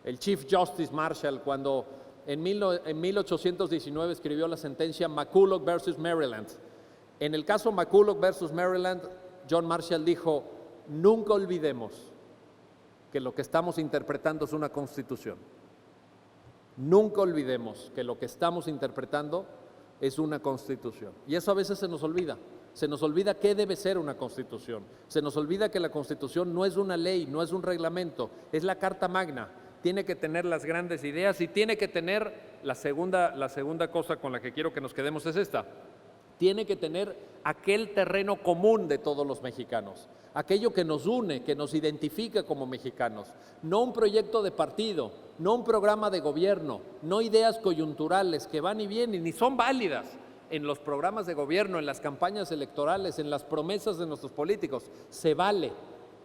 El Chief Justice Marshall, cuando en 1819 escribió la sentencia McCulloch versus Maryland. En el caso McCulloch versus Maryland, John Marshall dijo, nunca olvidemos que lo que estamos interpretando es una constitución. Nunca olvidemos que lo que estamos interpretando es una constitución. Y eso a veces se nos olvida. Se nos olvida qué debe ser una Constitución. Se nos olvida que la Constitución no es una ley, no es un reglamento, es la Carta Magna. Tiene que tener las grandes ideas y tiene que tener, la segunda cosa con la que quiero que nos quedemos es esta, tiene que tener aquel terreno común de todos los mexicanos, aquello que nos une, que nos identifica como mexicanos, no un proyecto de partido, no un programa de gobierno, no ideas coyunturales que van y vienen, ni son válidas en los programas de gobierno, en las campañas electorales, en las promesas de nuestros políticos. Se vale,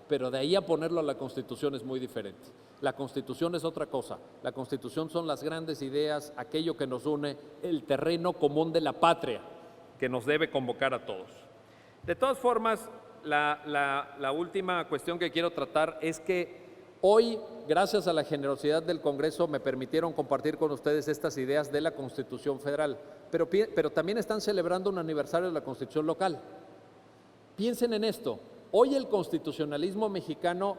pero de ahí a ponerlo a la Constitución es muy diferente. La Constitución es otra cosa. La Constitución son las grandes ideas, aquello que nos une, el terreno común de la patria, que nos debe convocar a todos. De todas formas, la última cuestión que quiero tratar es que hoy, gracias a la generosidad del Congreso, me permitieron compartir con ustedes estas ideas de la Constitución Federal, pero también están celebrando un aniversario de la Constitución local. Piensen en esto. Hoy el constitucionalismo mexicano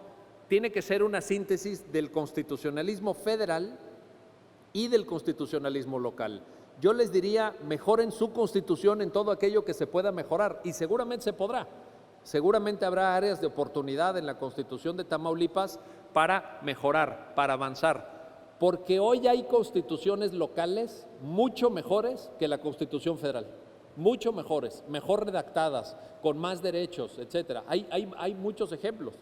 tiene que ser una síntesis del constitucionalismo federal y del constitucionalismo local. Yo les diría, mejoren su constitución en todo aquello que se pueda mejorar, y seguramente se podrá. Seguramente habrá áreas de oportunidad en la Constitución de Tamaulipas para mejorar, para avanzar, porque hoy hay constituciones locales mucho mejores que la Constitución federal, mucho mejores, mejor redactadas, con más derechos, etcétera. Hay muchos ejemplos.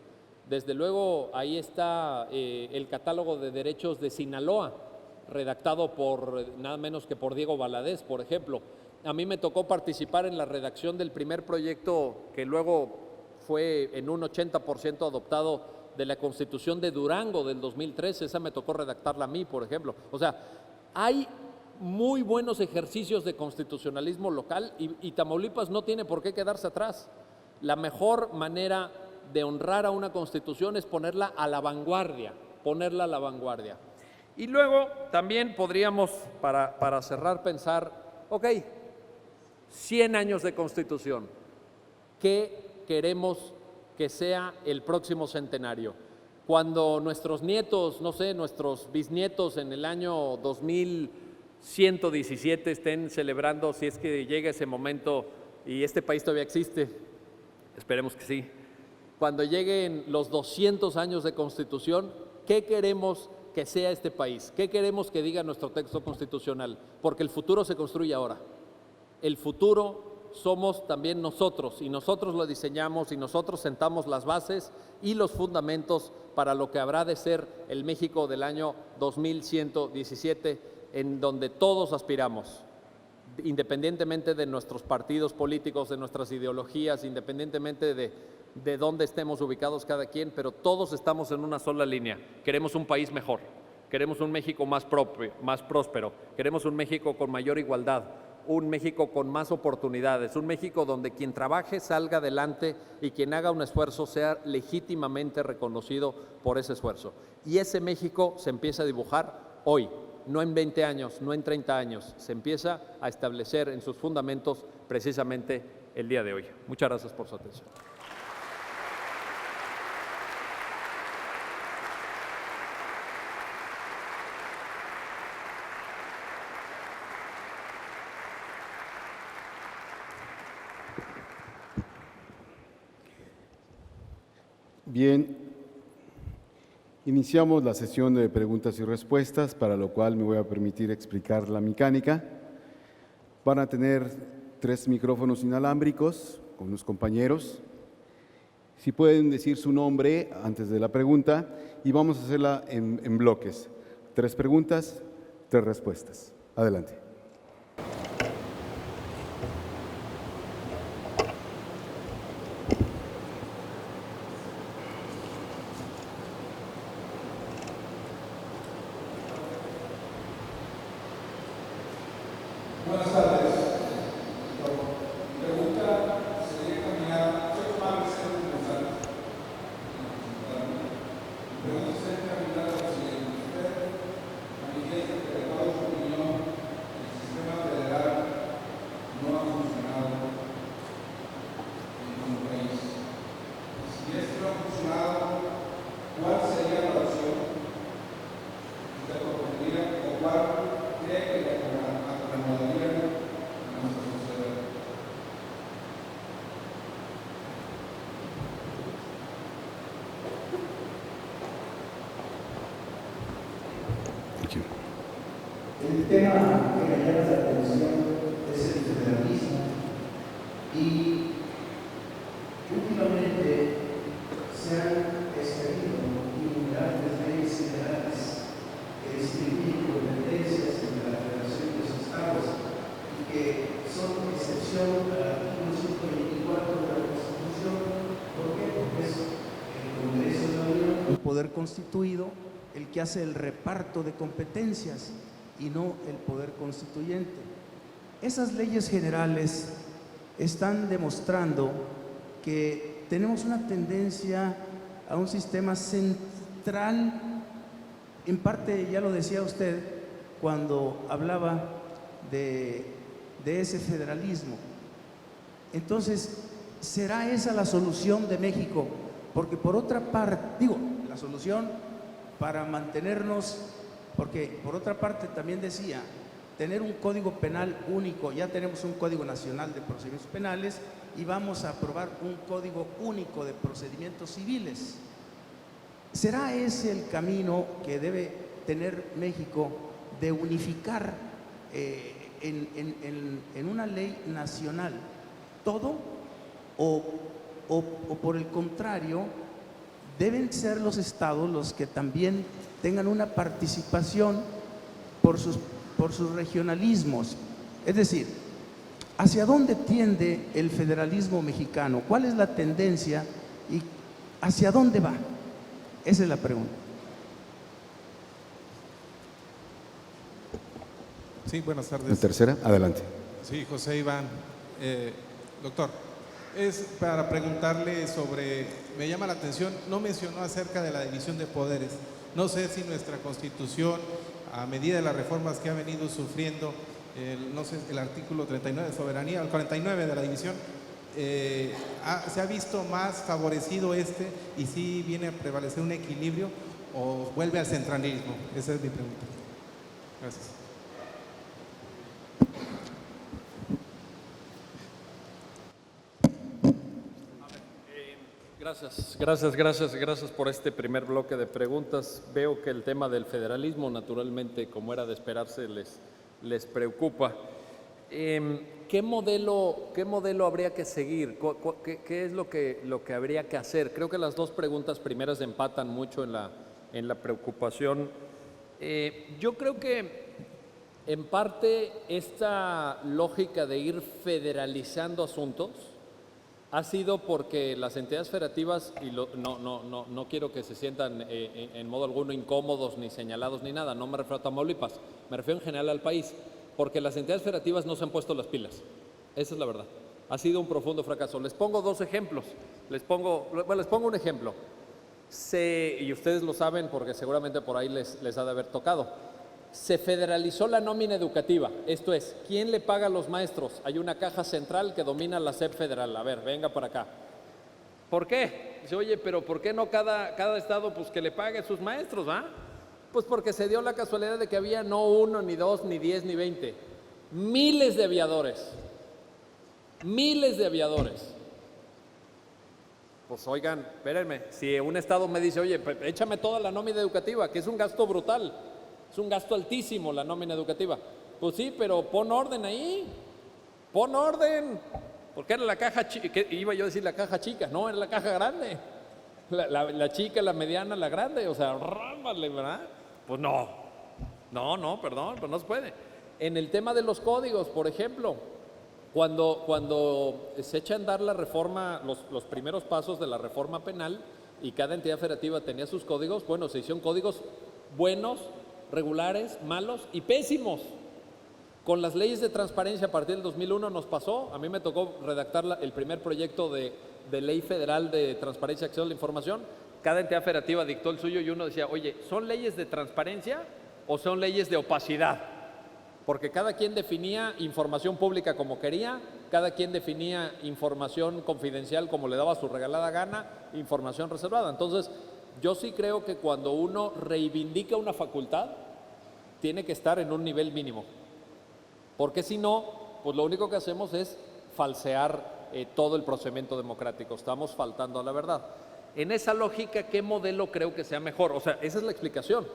Desde luego, ahí está el catálogo de derechos de Sinaloa, redactado por nada menos que por Diego Valadez, por ejemplo. A mí me tocó participar en la redacción del primer proyecto que luego fue en un 80% adoptado de la Constitución de Durango del 2013, esa me tocó redactarla a mí, por ejemplo. O sea, hay muy buenos ejercicios de constitucionalismo local y Tamaulipas no tiene por qué quedarse atrás. La mejor manera de honrar a una Constitución es ponerla a la vanguardia, ponerla a la vanguardia. Y luego también podríamos, para cerrar, pensar, ok, 100 años de Constitución, ¿qué queremos que sea el próximo centenario? Cuando nuestros nietos, no sé, nuestros bisnietos en el año 2117 estén celebrando, si es que llega ese momento y este país todavía existe, esperemos que sí, cuando lleguen los 200 años de Constitución, ¿qué queremos que sea este país? ¿Qué queremos que diga nuestro texto constitucional? Porque el futuro se construye ahora. El futuro somos también nosotros, y nosotros lo diseñamos y nosotros sentamos las bases y los fundamentos para lo que habrá de ser el México del año 2117, en donde todos aspiramos, independientemente de nuestros partidos políticos, de nuestras ideologías, independientemente de dónde estemos ubicados cada quien, pero todos estamos en una sola línea. Queremos un país mejor, queremos un México más próspero, queremos un México con mayor igualdad, un México con más oportunidades, un México donde quien trabaje salga adelante y quien haga un esfuerzo sea legítimamente reconocido por ese esfuerzo. Y ese México se empieza a dibujar hoy, no en 20 años, no en 30 años, se empieza a establecer en sus fundamentos precisamente el día de hoy. Muchas gracias por su atención. Bien, iniciamos la sesión de preguntas y respuestas, para lo cual me voy a permitir explicar la mecánica. Van a tener 3 micrófonos inalámbricos con los compañeros. Si pueden decir su nombre antes de la pregunta, y vamos a hacerla en bloques. 3 preguntas, 3 respuestas. Adelante. Buenas tardes. Mi pregunta sería encaminada, soy Juan Vicente González. Mi pregunta sería encaminada a lo siguiente. Usted manifiesta que de toda su opinión el sistema federal no ha funcionado en nuestro país. Si esto no ha funcionado, ¿cuál sería la opción que usted propondría o cuál cree que la acomodaría Thank you. El tema que me llama la atención es el federalismo y últimamente se han extraído innumerables leyes federales que distribuyen competencias entre la Federación y los estados y que son excepción al artículo 124 de la Constitución. ¿Por qué? Porque es el Congreso de la Unión, un poder constituido, el que hace el reparto de competencias y no el poder constituyente. Esas leyes generales están demostrando que tenemos una tendencia a un sistema central, en parte ya lo decía usted cuando hablaba de ese federalismo. Entonces, ¿será esa la solución de México? Porque por otra parte, la solución para mantenernos, porque por otra parte también decía, tener un código penal único, ya tenemos un Código Nacional de Procedimientos Penales y vamos a aprobar un Código Único de Procedimientos Civiles. ¿Será ese el camino que debe tener México de unificar en una ley nacional todo? ¿O por el contrario, deben ser los estados los que también tengan una participación por sus regionalismos? Es decir, ¿hacia dónde tiende el federalismo mexicano? ¿Cuál es la tendencia y hacia dónde va? Esa es la pregunta. Sí, buenas tardes. La tercera, adelante. Sí, José Iván. Doctor, es para preguntarle sobre, me llama la atención, no mencionó acerca de la división de poderes. No sé si nuestra Constitución, a medida de las reformas que ha venido sufriendo, no sé, el artículo 39 de soberanía, el 49 de la división, ¿se ha visto más favorecido y si viene a prevalecer un equilibrio o vuelve al centralismo? Esa es mi pregunta. Gracias. Gracias por este primer bloque de preguntas. Veo que el tema del federalismo, naturalmente, como era de esperarse, les preocupa. ¿Qué modelo habría que seguir? ¿Qué es lo que habría que hacer? Creo que las dos preguntas primeras empatan mucho en la preocupación. Yo creo que, en parte, esta lógica de ir federalizando asuntos ha sido porque las entidades federativas, y no quiero que se sientan en modo alguno incómodos, ni señalados, ni nada, no me refiero a Tamaulipas, me refiero en general al país, porque las entidades federativas no se han puesto las pilas. Esa es la verdad. Ha sido un profundo fracaso. Les pongo dos ejemplos. Les pongo un ejemplo. Y ustedes lo saben porque seguramente por ahí les ha de haber tocado. Se federalizó la nómina educativa, esto es, ¿quién le paga a los maestros? Hay una caja central que domina la SEP federal. A ver, venga para acá. ¿Por qué? Dice, oye, pero ¿por qué no cada estado pues que le pague a sus maestros, va? Pues porque se dio la casualidad de que había no 1, ni 2, ni 10, ni 20, miles de aviadores. Pues oigan, espérenme, si un estado me dice, oye, échame toda la nómina educativa, que es un gasto brutal, es un gasto altísimo la nómina educativa. Pues sí, pero pon orden ahí, pon orden. Porque era la caja chica, iba yo a decir la caja chica, no, era la caja grande. La chica, la mediana, la grande, o sea, rámbale, ¿verdad? Pues perdón, pero no se puede. En el tema de los códigos, por ejemplo, cuando se echa a andar la reforma, los primeros pasos de la reforma penal y cada entidad federativa tenía sus códigos, bueno, se hicieron códigos buenos, regulares, malos y pésimos. Con las leyes de transparencia a partir del 2001 nos pasó, a mí me tocó redactar el primer proyecto de ley federal de transparencia y acceso a la información. Cada entidad federativa dictó el suyo y uno decía, oye, ¿son leyes de transparencia o son leyes de opacidad? Porque cada quien definía información pública como quería, cada quien definía información confidencial como le daba su regalada gana, información reservada. Entonces, yo sí creo que cuando uno reivindica una facultad, tiene que estar en un nivel mínimo. Porque si no, pues lo único que hacemos es falsear todo el procedimiento democrático. Estamos faltando a la verdad. En esa lógica, ¿qué modelo creo que sea mejor? O sea, esa es la explicación.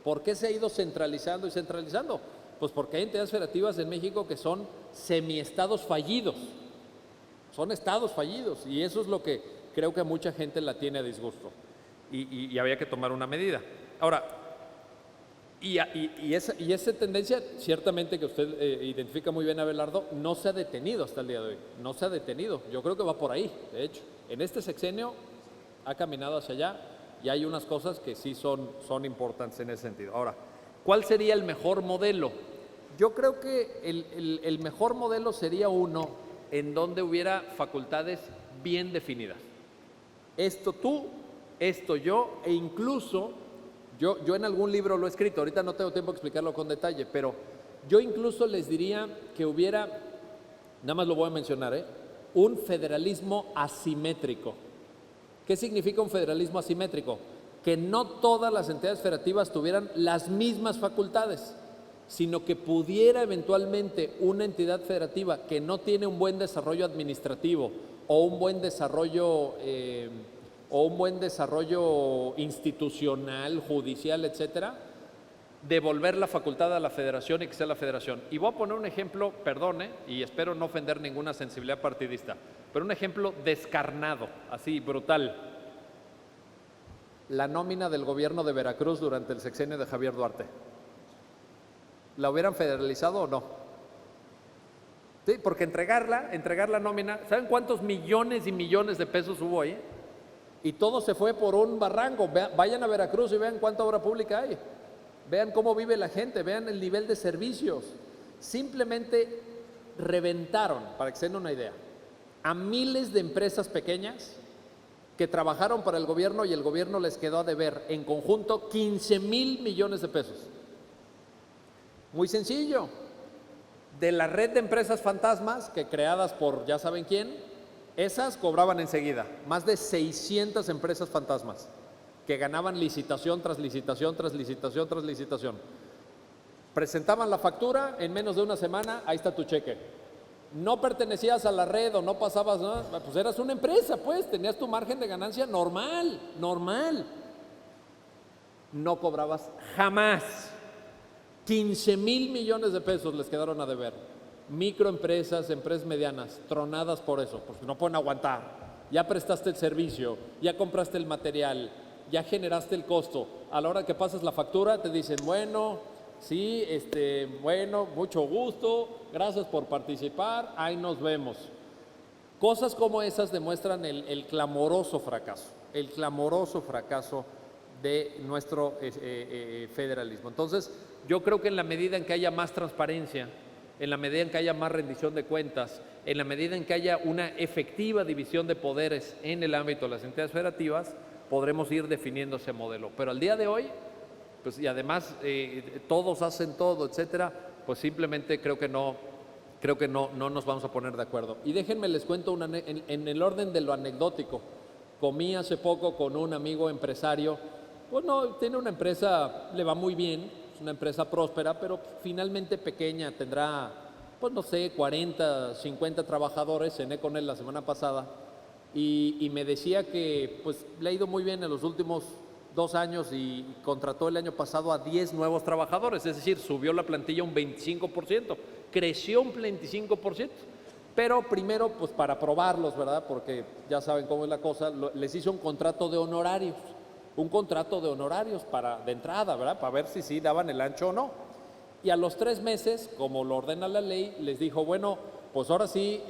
¿Por qué se ha ido centralizando y centralizando? Pues porque hay entidades federativas en México que son semiestados fallidos. Son estados fallidos y eso es lo que creo que a mucha gente la tiene a disgusto y había que tomar una medida. Ahora, esa tendencia, ciertamente que usted identifica muy bien, Abelardo, no se ha detenido hasta el día de hoy, no se ha detenido. Yo creo que va por ahí, de hecho. En este sexenio ha caminado hacia allá y hay unas cosas que sí son importantes en ese sentido. Ahora, ¿cuál sería el mejor modelo? Yo creo que el mejor modelo sería uno en donde hubiera facultades bien definidas. Esto tú, esto yo, e incluso, yo en algún libro lo he escrito, ahorita no tengo tiempo de explicarlo con detalle, pero yo incluso les diría que hubiera, nada más lo voy a mencionar, un federalismo asimétrico. ¿Qué significa un federalismo asimétrico? Que no todas las entidades federativas tuvieran las mismas facultades, sino que pudiera eventualmente una entidad federativa que no tiene un buen desarrollo administrativo o un buen desarrollo institucional, judicial, etcétera, devolver la facultad a la federación y que sea la federación. Y voy a poner un ejemplo, perdone, y espero no ofender ninguna sensibilidad partidista, pero un ejemplo descarnado, así brutal. La nómina del gobierno de Veracruz durante el sexenio de Javier Duarte. ¿La hubieran federalizado o no? Sí, porque entregar la nómina, ¿saben cuántos millones y millones de pesos hubo ahí? Y todo se fue por un barranco. Vayan a Veracruz y vean cuánta obra pública hay. Vean cómo vive la gente, vean el nivel de servicios. Simplemente reventaron, para que se den una idea, a miles de empresas pequeñas que trabajaron para el gobierno y el gobierno les quedó a deber en conjunto 15,000 millones de pesos. Muy sencillo. De la red de empresas fantasmas que creadas por ya saben quién, esas cobraban enseguida. Más de 600 empresas fantasmas que ganaban licitación tras licitación, tras licitación, tras licitación. Presentaban la factura, en menos de una semana, ahí está tu cheque. No pertenecías a la red o no pasabas, ¿no? Pues eras una empresa, pues, tenías tu margen de ganancia normal. No cobrabas jamás. 15,000 millones de pesos les quedaron a deber. Microempresas, empresas medianas, tronadas por eso, pues no pueden aguantar. Ya prestaste el servicio, ya compraste el material, ya generaste el costo. A la hora que pasas la factura te dicen, bueno, sí, bueno, mucho gusto, gracias por participar, ahí nos vemos. Cosas como esas demuestran el clamoroso fracaso de nuestro federalismo. Entonces, yo creo que en la medida en que haya más transparencia, en la medida en que haya más rendición de cuentas, en la medida en que haya una efectiva división de poderes en el ámbito de las entidades federativas, podremos ir definiendo ese modelo. Pero al día de hoy, pues, y además todos hacen todo, etcétera, pues simplemente creo que no nos vamos a poner de acuerdo. Y déjenme les cuento en el orden de lo anecdótico. Comí hace poco con un amigo empresario, pues no, tiene una empresa, le va muy bien, es una empresa próspera, pero finalmente pequeña, tendrá, pues no sé, 40, 50 trabajadores, cené con él la semana pasada, y me decía que pues le ha ido muy bien en los últimos 2 años y contrató el año pasado a 10 nuevos trabajadores, es decir, subió la plantilla un 25%, creció un 25%. Pero primero, pues para probarlos, ¿verdad? Porque ya saben cómo es la cosa, les hizo un contrato de honorarios de entrada, ¿verdad? Para ver si sí daban el ancho o no. Y a los 3 meses, como lo ordena la ley, les dijo, bueno, pues ahora sí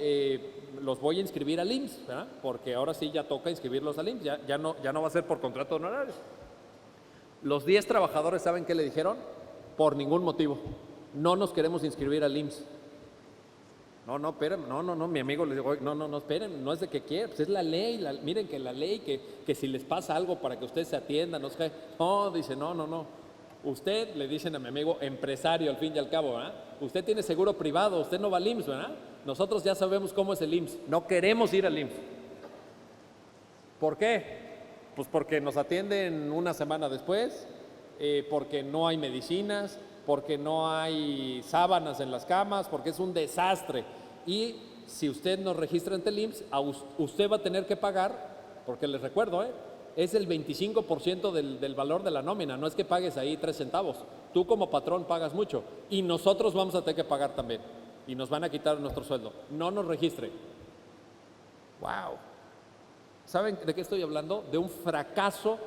los voy a inscribir al IMSS, ¿verdad? Porque ahora sí ya toca inscribirlos al IMSS, ya no va a ser por contrato de honorarios. Los 10 trabajadores, ¿saben qué le dijeron? Por ningún motivo, no nos queremos inscribir al IMSS. No, esperen, no, mi amigo les dijo, no, esperen, no es de que quiera, pues es la ley, miren que la ley, que si les pasa algo para que ustedes se atiendan, no, dice, no, usted, le dicen a mi amigo, empresario al fin y al cabo, ¿verdad? Usted tiene seguro privado, usted no va al IMSS, ¿verdad? Nosotros ya sabemos cómo es el IMSS, no queremos ir al IMSS. ¿Por qué? Pues porque nos atienden una semana después, porque no hay medicinas, porque no hay sábanas en las camas, porque es un desastre. Y si usted nos registra ante el IMSS, usted va a tener que pagar, porque les recuerdo, es el 25% del valor de la nómina, no es que pagues ahí 3 centavos. Tú como patrón pagas mucho y nosotros vamos a tener que pagar también y nos van a quitar nuestro sueldo. No nos registre. ¡Wow! ¿Saben de qué estoy hablando? De un fracaso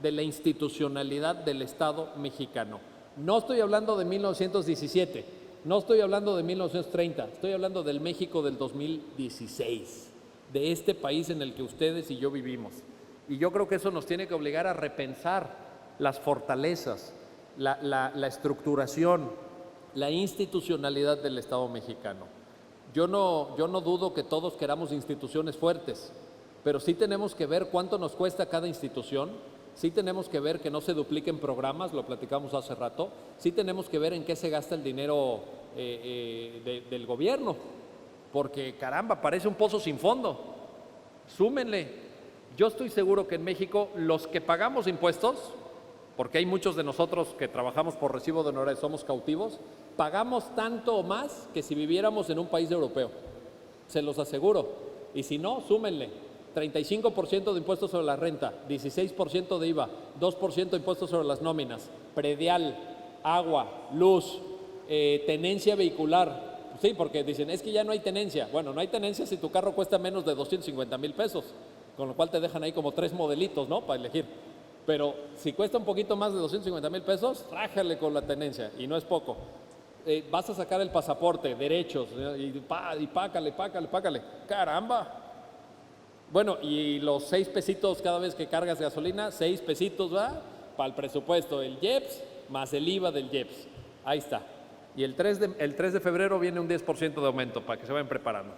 de la institucionalidad del Estado mexicano. No estoy hablando de 1917, no estoy hablando de 1930, estoy hablando del México del 2016, de este país en el que ustedes y yo vivimos. Y yo creo que eso nos tiene que obligar a repensar las fortalezas, la estructuración, la institucionalidad del Estado mexicano. Yo no dudo que todos queramos instituciones fuertes, pero sí tenemos que ver cuánto nos cuesta cada institución, sí tenemos que ver que no se dupliquen programas, lo platicamos hace rato, sí tenemos que ver en qué se gasta el dinero del gobierno, porque caramba, parece un pozo sin fondo. Súmenle. Yo estoy seguro que en México los que pagamos impuestos, porque hay muchos de nosotros que trabajamos por recibo de honorarios, somos cautivos, pagamos tanto o más que si viviéramos en un país europeo. Se los aseguro. Y si no, súmenle. 35% de impuestos sobre la renta, 16% de IVA, 2% de impuestos sobre las nóminas, predial, agua, luz, tenencia vehicular. Sí, porque dicen, es que ya no hay tenencia. Bueno, no hay tenencia si tu carro cuesta menos de 250,000 pesos, con lo cual te dejan ahí como 3 modelitos, ¿no? Para elegir. Pero si cuesta un poquito más de 250,000 pesos, trájale con la tenencia, y no es poco. Vas a sacar el pasaporte, derechos, y pácale. ¡Caramba! Bueno, y los 6 pesitos cada vez que cargas gasolina, 6 pesitos, ¿va? Para el presupuesto, el IEPS más el IVA del IEPS. Ahí está. Y el 3 de febrero viene un 10% de aumento, para que se vayan preparando.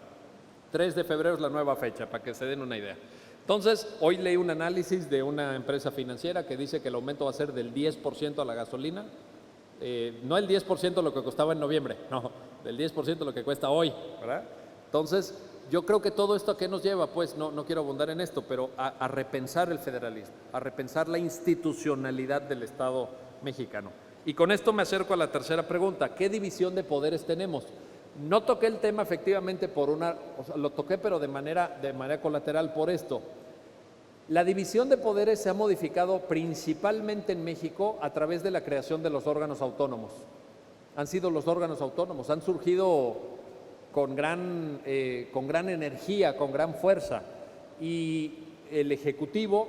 3 de febrero es la nueva fecha, para que se den una idea. Entonces, hoy leí un análisis de una empresa financiera que dice que el aumento va a ser del 10% a la gasolina. No el 10% lo que costaba en noviembre, no, del 10% lo que cuesta hoy, ¿verdad? Entonces, yo creo que todo esto a qué nos lleva, pues no quiero abundar en esto, pero a repensar el federalismo, a repensar la institucionalidad del Estado mexicano. Y con esto me acerco a la tercera pregunta: ¿qué división de poderes tenemos? No toqué el tema efectivamente lo toqué, pero de manera colateral por esto. La división de poderes se ha modificado principalmente en México a través de la creación de los órganos autónomos. Han sido los órganos autónomos, han surgido con gran energía, con gran fuerza, y el Ejecutivo,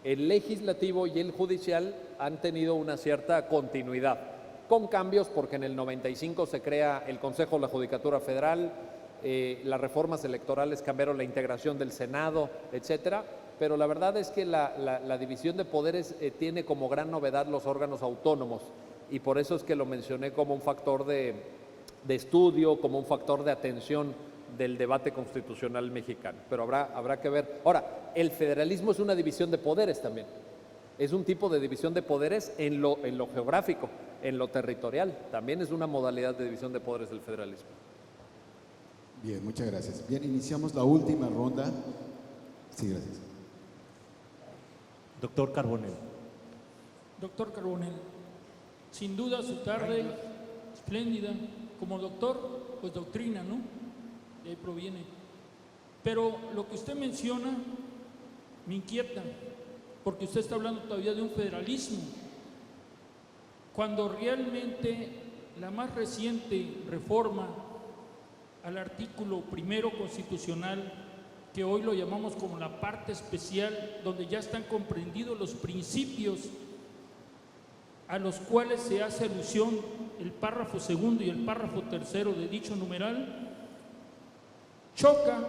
el Legislativo y el Judicial han tenido una cierta continuidad, con cambios, porque en el 95 se crea el Consejo de la Judicatura Federal, las reformas electorales cambiaron la integración del Senado, etcétera, pero la verdad es que la división de poderes tiene como gran novedad los órganos autónomos, y por eso es que lo mencioné como un factor de estudio, como un factor de atención del debate constitucional mexicano, pero habrá que ver. Ahora, el federalismo es una división de poderes también, es un tipo de división de poderes en lo geográfico, en lo territorial, también es una modalidad de división de poderes del federalismo. Bien, muchas gracias. Bien, iniciamos la última ronda. Sí, gracias. Doctor Carbonell. Doctor Carbonell, sin duda su tarde espléndida. Como doctor, pues doctrina, ¿no? De ahí proviene. Pero lo que usted menciona me inquieta, porque usted está hablando todavía de un federalismo, cuando realmente la más reciente reforma al artículo 1 constitucional, que hoy lo llamamos como la parte especial, donde ya están comprendidos los principios a los cuales se hace alusión el párrafo segundo y el párrafo tercero de dicho numeral, choca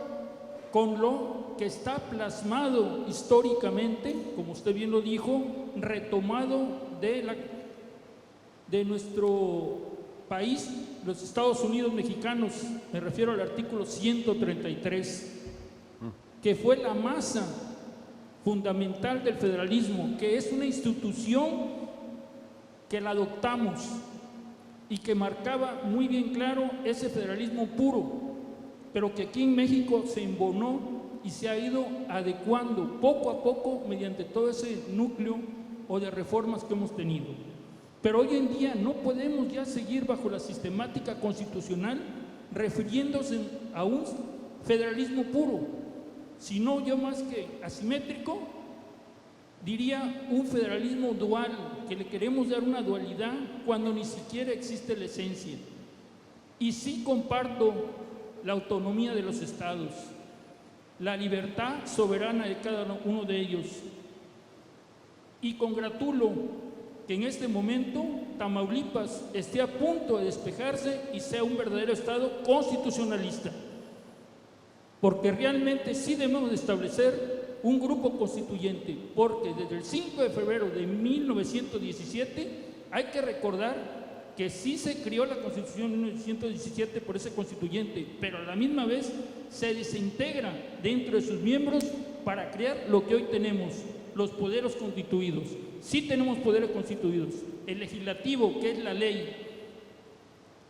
con lo que está plasmado históricamente, como usted bien lo dijo, retomado de nuestro país, los Estados Unidos mexicanos, me refiero al artículo 133, que fue la masa fundamental del federalismo, que es una institución que la adoptamos y que marcaba muy bien claro ese federalismo puro, pero que aquí en México se embonó y se ha ido adecuando poco a poco mediante todo ese núcleo o de reformas que hemos tenido. Pero hoy en día no podemos ya seguir bajo la sistemática constitucional refiriéndose a un federalismo puro, sino yo más que asimétrico, diría un federalismo dual, que le queremos dar una dualidad cuando ni siquiera existe la esencia. Y sí comparto la autonomía de los estados, la libertad soberana de cada uno de ellos. Y congratulo que en este momento Tamaulipas esté a punto de despejarse y sea un verdadero estado constitucionalista, porque realmente sí debemos de establecer un grupo constituyente, porque desde el 5 de febrero de 1917 hay que recordar que sí se creó la Constitución en 1917 por ese constituyente, pero a la misma vez se desintegra dentro de sus miembros para crear lo que hoy tenemos, los poderes constituidos. Sí tenemos poderes constituidos, el legislativo, que es la ley,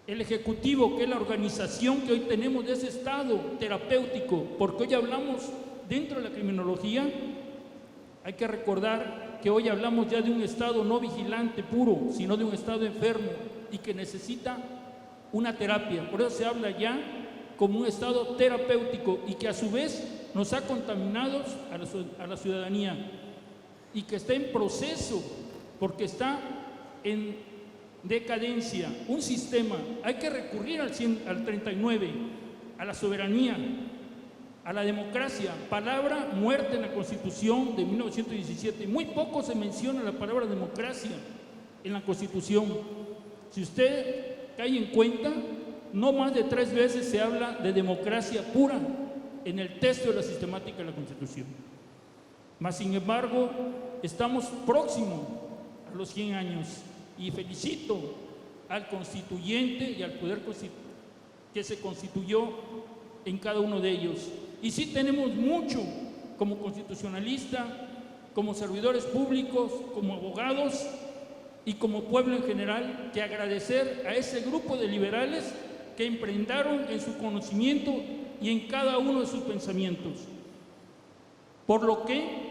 el ejecutivo, que es la organización que hoy tenemos de ese estado terapéutico, porque hoy hablamos dentro de la criminología, hay que recordar que hoy hablamos ya de un estado no vigilante puro, sino de un estado enfermo y que necesita una terapia. Por eso se habla ya como un estado terapéutico y que a su vez nos ha contaminado a la ciudadanía y que está en proceso porque está en decadencia. Un sistema, hay que recurrir al 39, a la soberanía, a la democracia, palabra muerta en la Constitución de 1917. Muy poco se menciona la palabra democracia en la Constitución. Si usted cae en cuenta, no más de 3 veces se habla de democracia pura en el texto de la sistemática de la Constitución. Mas, sin embargo, estamos próximos a los 100 años y felicito al constituyente y al poder que se constituyó en cada uno de ellos. Y sí tenemos mucho como constitucionalistas, como servidores públicos, como abogados y como pueblo en general, que agradecer a ese grupo de liberales que emprendaron en su conocimiento y en cada uno de sus pensamientos. Por lo que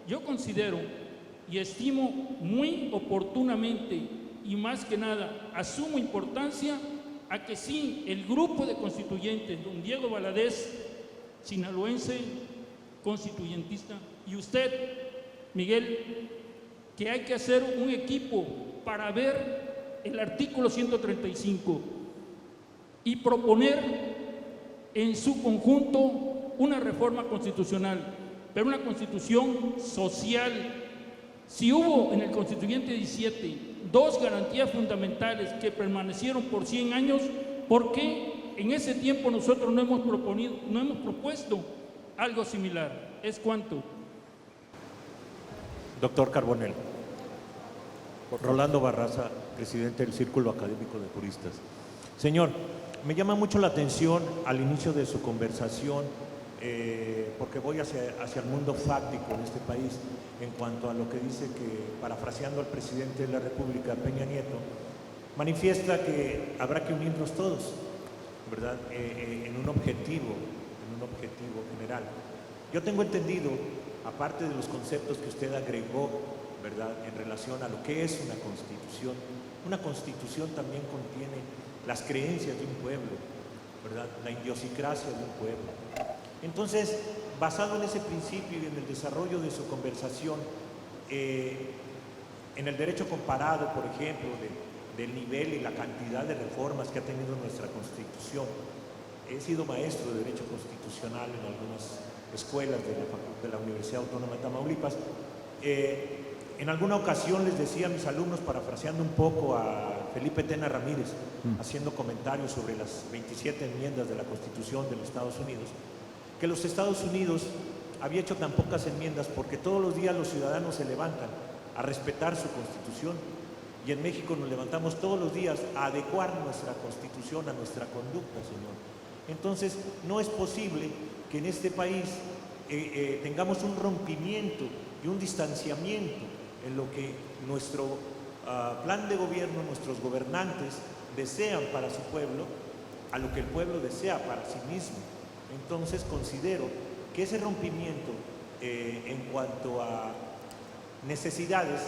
yo considero y estimo muy oportunamente y más que nada asumo importancia a que sí, el grupo de constituyentes, don Diego Valadez, sinaloense, constituyentista, y usted, Miguel, que hay que hacer un equipo para ver el artículo 135 y proponer en su conjunto una reforma constitucional, pero una constitución social. Si hubo en el constituyente 17 2 garantías fundamentales que permanecieron por 100 años, ¿por qué en ese tiempo nosotros no hemos propuesto algo similar? ¿Es cuánto? Doctor Carbonell. Rolando Barraza, presidente del Círculo Académico de Juristas. Señor, me llama mucho la atención al inicio de su conversación, porque voy hacia el mundo fáctico en este país, en cuanto a lo que dice que, parafraseando al presidente de la República, Peña Nieto, manifiesta que habrá que unirnos todos, ¿verdad?, en un objetivo general. Yo tengo entendido, aparte de los conceptos que usted agregó, ¿verdad?, en relación a lo que es una constitución también contiene las creencias de un pueblo, ¿verdad?, la idiosincrasia de un pueblo. Entonces, basado en ese principio y en el desarrollo de su conversación, en el derecho comparado, por ejemplo, del nivel y la cantidad de reformas que ha tenido nuestra Constitución, he sido maestro de Derecho Constitucional en algunas escuelas de la Universidad Autónoma de Tamaulipas. En alguna ocasión les decía a mis alumnos, parafraseando un poco a Felipe Tena Ramírez, haciendo comentarios sobre las 27 enmiendas de la Constitución de los Estados Unidos, que los Estados Unidos había hecho tan pocas enmiendas porque todos los días los ciudadanos se levantan a respetar su Constitución, y en México nos levantamos todos los días a adecuar nuestra Constitución a nuestra conducta, señor. Entonces, no es posible que en este país tengamos un rompimiento y un distanciamiento en lo que nuestro plan de gobierno, nuestros gobernantes desean para su pueblo, a lo que el pueblo desea para sí mismo. Entonces considero que ese rompimiento en cuanto a necesidades,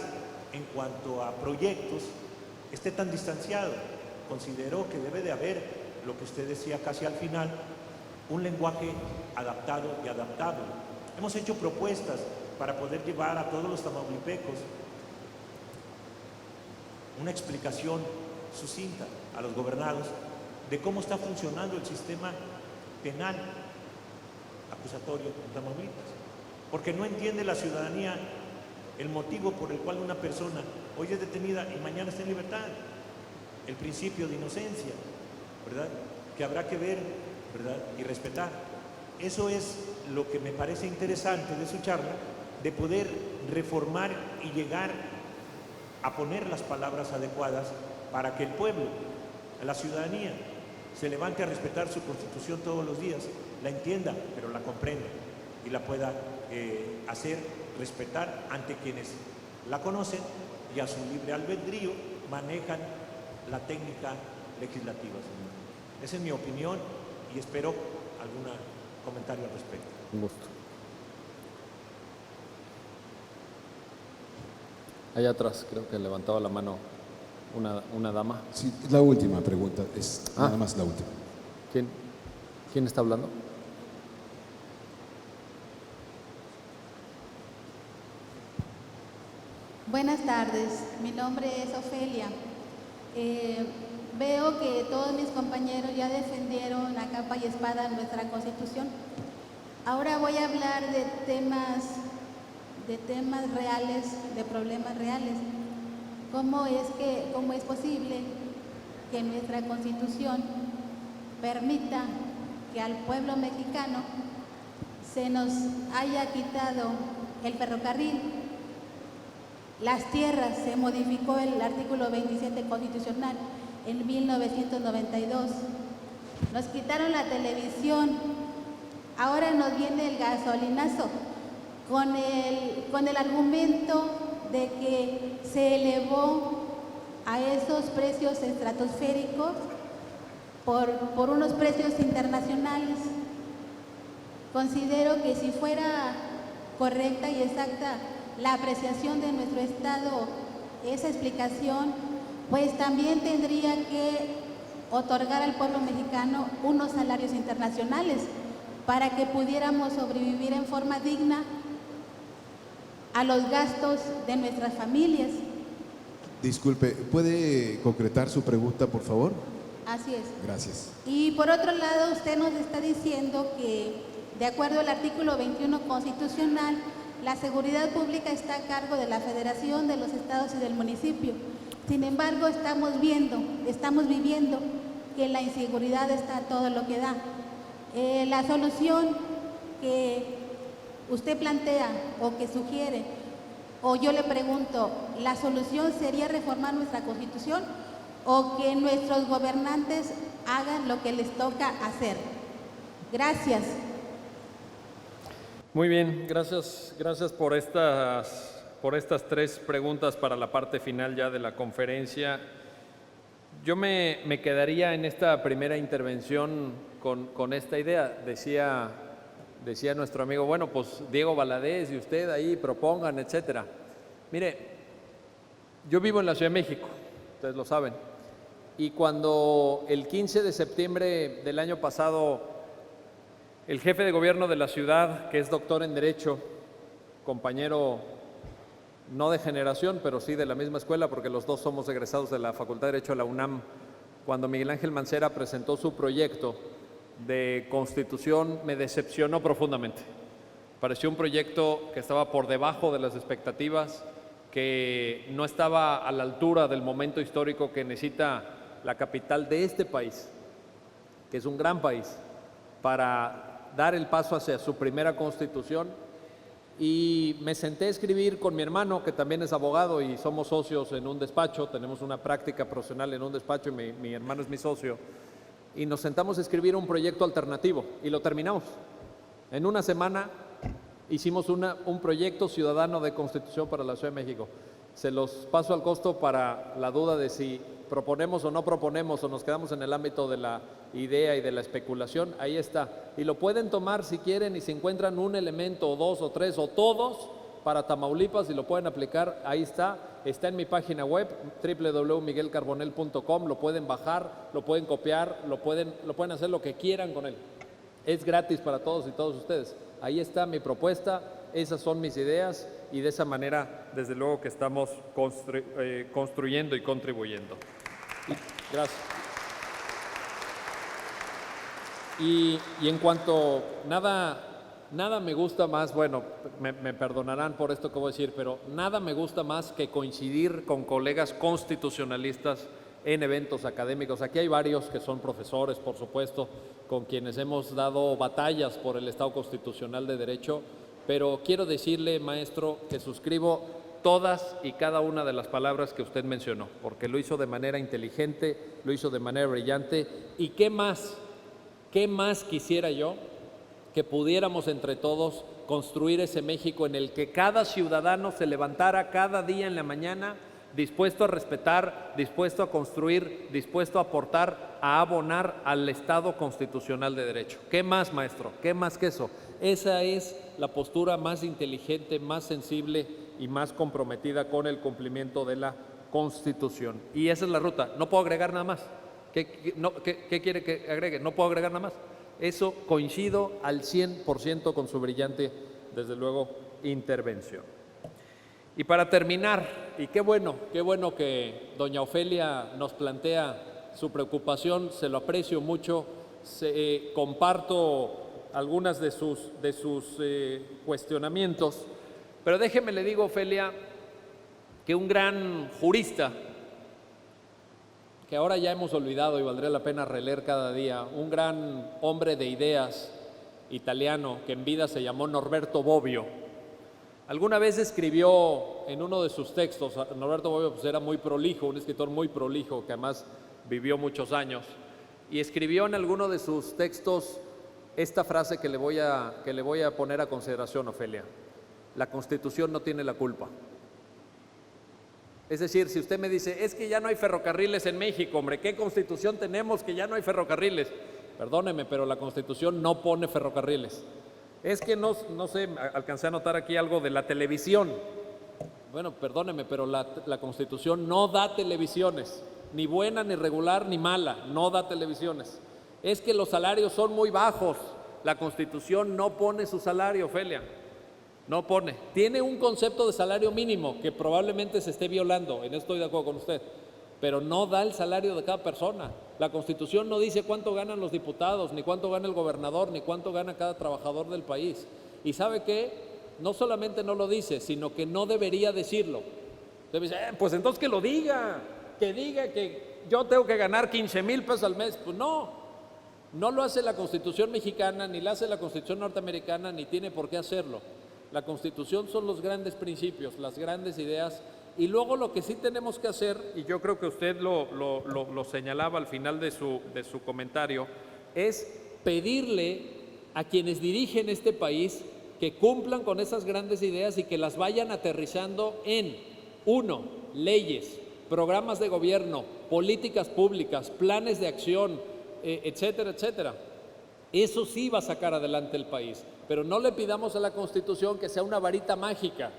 en cuanto a proyectos, esté tan distanciado. Considero que debe de haber, lo que usted decía casi al final, un lenguaje adaptado y adaptable. Hemos hecho propuestas para poder llevar a todos los tamaulipecos una explicación sucinta a los gobernados de cómo está funcionando el sistema penal acusatorio en Tamaulipas. Porque no entiende la ciudadanía el motivo por el cual una persona hoy es detenida y mañana está en libertad. El principio de inocencia, ¿verdad?, que habrá que ver, ¿verdad?, y respetar. Eso es lo que me parece interesante de su charla, de poder reformar y llegar a poner las palabras adecuadas para que el pueblo, la ciudadanía, se levante a respetar su Constitución todos los días, la entienda, pero la comprenda y la pueda hacer respetar ante quienes la conocen y a su libre albedrío manejan la técnica legislativa, señor. Esa es mi opinión y espero algún comentario al respecto. Un gusto. Allá atrás, creo que levantaba la mano una dama. Sí, la última pregunta, es nada más la última. ¿Quién está hablando? Buenas tardes, mi nombre es Ofelia. Veo que todos mis compañeros ya defendieron a capa y espada nuestra Constitución. Ahora voy a hablar de temas reales, de problemas reales. ¿Cómo es posible que nuestra Constitución permita que al pueblo mexicano se nos haya quitado el ferrocarril, las tierras? Se modificó el artículo 27 constitucional en 1992. Nos quitaron la televisión. Ahora nos viene el gasolinazo con el argumento de que se elevó a esos precios estratosféricos por unos precios internacionales. Considero que si fuera correcta y exacta la apreciación de nuestro Estado, esa explicación, pues también tendría que otorgar al pueblo mexicano unos salarios internacionales para que pudiéramos sobrevivir en forma digna a los gastos de nuestras familias. Disculpe, ¿puede concretar su pregunta, por favor? Así es. Gracias. Y por otro lado, usted nos está diciendo que, de acuerdo al artículo 21 constitucional, la seguridad pública está a cargo de la Federación, de los estados y del municipio. Sin embargo, estamos viviendo que la inseguridad está a todo lo que da. La solución que usted plantea o que sugiere, o yo le pregunto, ¿la solución sería reformar nuestra Constitución o que nuestros gobernantes hagan lo que les toca hacer? Gracias. Muy bien, gracias por estas tres preguntas para la parte final ya de la conferencia. Yo me quedaría en esta primera intervención con esta idea. Decía nuestro amigo, bueno, pues Diego Valadez y usted ahí propongan, etcétera. Mire, yo vivo en la Ciudad de México, ustedes lo saben, y cuando el 15 de septiembre del año pasado el jefe de gobierno de la ciudad, que es doctor en Derecho, compañero no de generación, pero sí de la misma escuela, porque los dos somos egresados de la Facultad de Derecho de la UNAM, cuando Miguel Ángel Mancera presentó su proyecto de Constitución, me decepcionó profundamente. Pareció un proyecto que estaba por debajo de las expectativas, que no estaba a la altura del momento histórico que necesita la capital de este país, que es un gran país, para dar el paso hacia su primera Constitución. Y me senté a escribir con mi hermano, que también es abogado y somos socios en un despacho, tenemos una práctica profesional en un despacho y mi hermano es mi socio, y nos sentamos a escribir un proyecto alternativo y lo terminamos. En una semana hicimos un proyecto ciudadano de Constitución para la Ciudad de México. Se los paso al costo para la duda de si proponemos o no proponemos o nos quedamos en el ámbito de la idea y de la especulación. Ahí está. Y lo pueden tomar si quieren y si encuentran un elemento o dos o tres o todos para Tamaulipas y lo pueden aplicar. Ahí está. Está en mi página web www.miguelcarbonell.com. Lo pueden bajar, lo pueden copiar, lo pueden hacer lo que quieran con él. Es gratis para todos y todos ustedes. Ahí está mi propuesta esas son mis ideas y de esa manera, desde luego que estamos construyendo y contribuyendo. Gracias. Y en cuanto, nada me gusta más, bueno, me perdonarán por esto que voy a decir, pero nada me gusta más que coincidir con colegas constitucionalistas en eventos académicos. Aquí hay varios que son profesores, por supuesto, con quienes hemos dado batallas por el Estado Constitucional de Derecho, pero quiero decirle, maestro, que suscribo todas y cada una de las palabras que usted mencionó, porque lo hizo de manera inteligente, lo hizo de manera brillante. ¿Y qué más quisiera yo? Que pudiéramos entre todos construir ese México en el que cada ciudadano se levantara cada día en la mañana dispuesto a respetar, dispuesto a construir, dispuesto a aportar, a abonar al Estado constitucional de derecho. ¿Qué más, maestro? ¿Qué más que eso? Esa es la postura más inteligente, más sensible y más comprometida con el cumplimiento de la Constitución. Y esa es la ruta. No puedo agregar nada más. ¿Qué quiere que agregue? No puedo agregar nada más. Eso coincido al 100% con su brillante, desde luego, intervención. Y para terminar, y qué bueno que doña Ofelia nos plantea su preocupación, se lo aprecio mucho, comparto algunas de sus cuestionamientos, pero déjeme le digo, Ofelia, que un gran jurista, que ahora ya hemos olvidado y valdría la pena releer cada día, un gran hombre de ideas italiano que en vida se llamó Norberto Bobbio, alguna vez escribió en uno de sus textos, Norberto Bobbio pues era muy prolijo, un escritor muy prolijo que además vivió muchos años, y escribió en alguno de sus textos esta frase que le voy a poner a consideración, Ofelia: la Constitución no tiene la culpa. Es decir, si usted me dice, es que ya no hay ferrocarriles en México, hombre, ¿qué Constitución tenemos que ya no hay ferrocarriles? Perdóneme, pero la Constitución no pone ferrocarriles. Es que no sé, alcancé a notar aquí algo de la televisión. Bueno, perdóneme, pero la Constitución no da televisiones, ni buena, ni regular, ni mala, no da televisiones. Es que los salarios son muy bajos. La Constitución no pone su salario, Ofelia. No pone. Tiene un concepto de salario mínimo que probablemente se esté violando, en esto estoy de acuerdo con usted, pero no da el salario de cada persona. La Constitución no dice cuánto ganan los diputados, ni cuánto gana el gobernador, ni cuánto gana cada trabajador del país. Y ¿sabe qué? No solamente no lo dice, sino que no debería decirlo. Usted dice, pues entonces que lo diga, que yo tengo que ganar 15,000 pesos al mes. Pues no lo hace la Constitución mexicana, ni la hace la Constitución norteamericana, ni tiene por qué hacerlo. La Constitución son los grandes principios, las grandes ideas, y luego lo que sí tenemos que hacer, y yo creo que usted lo señalaba al final de su comentario, es pedirle a quienes dirigen este país que cumplan con esas grandes ideas y que las vayan aterrizando en, 1, leyes, programas de gobierno, políticas públicas, planes de acción, etcétera, etcétera. Eso sí va a sacar adelante el país, pero no le pidamos a la Constitución que sea una varita mágica.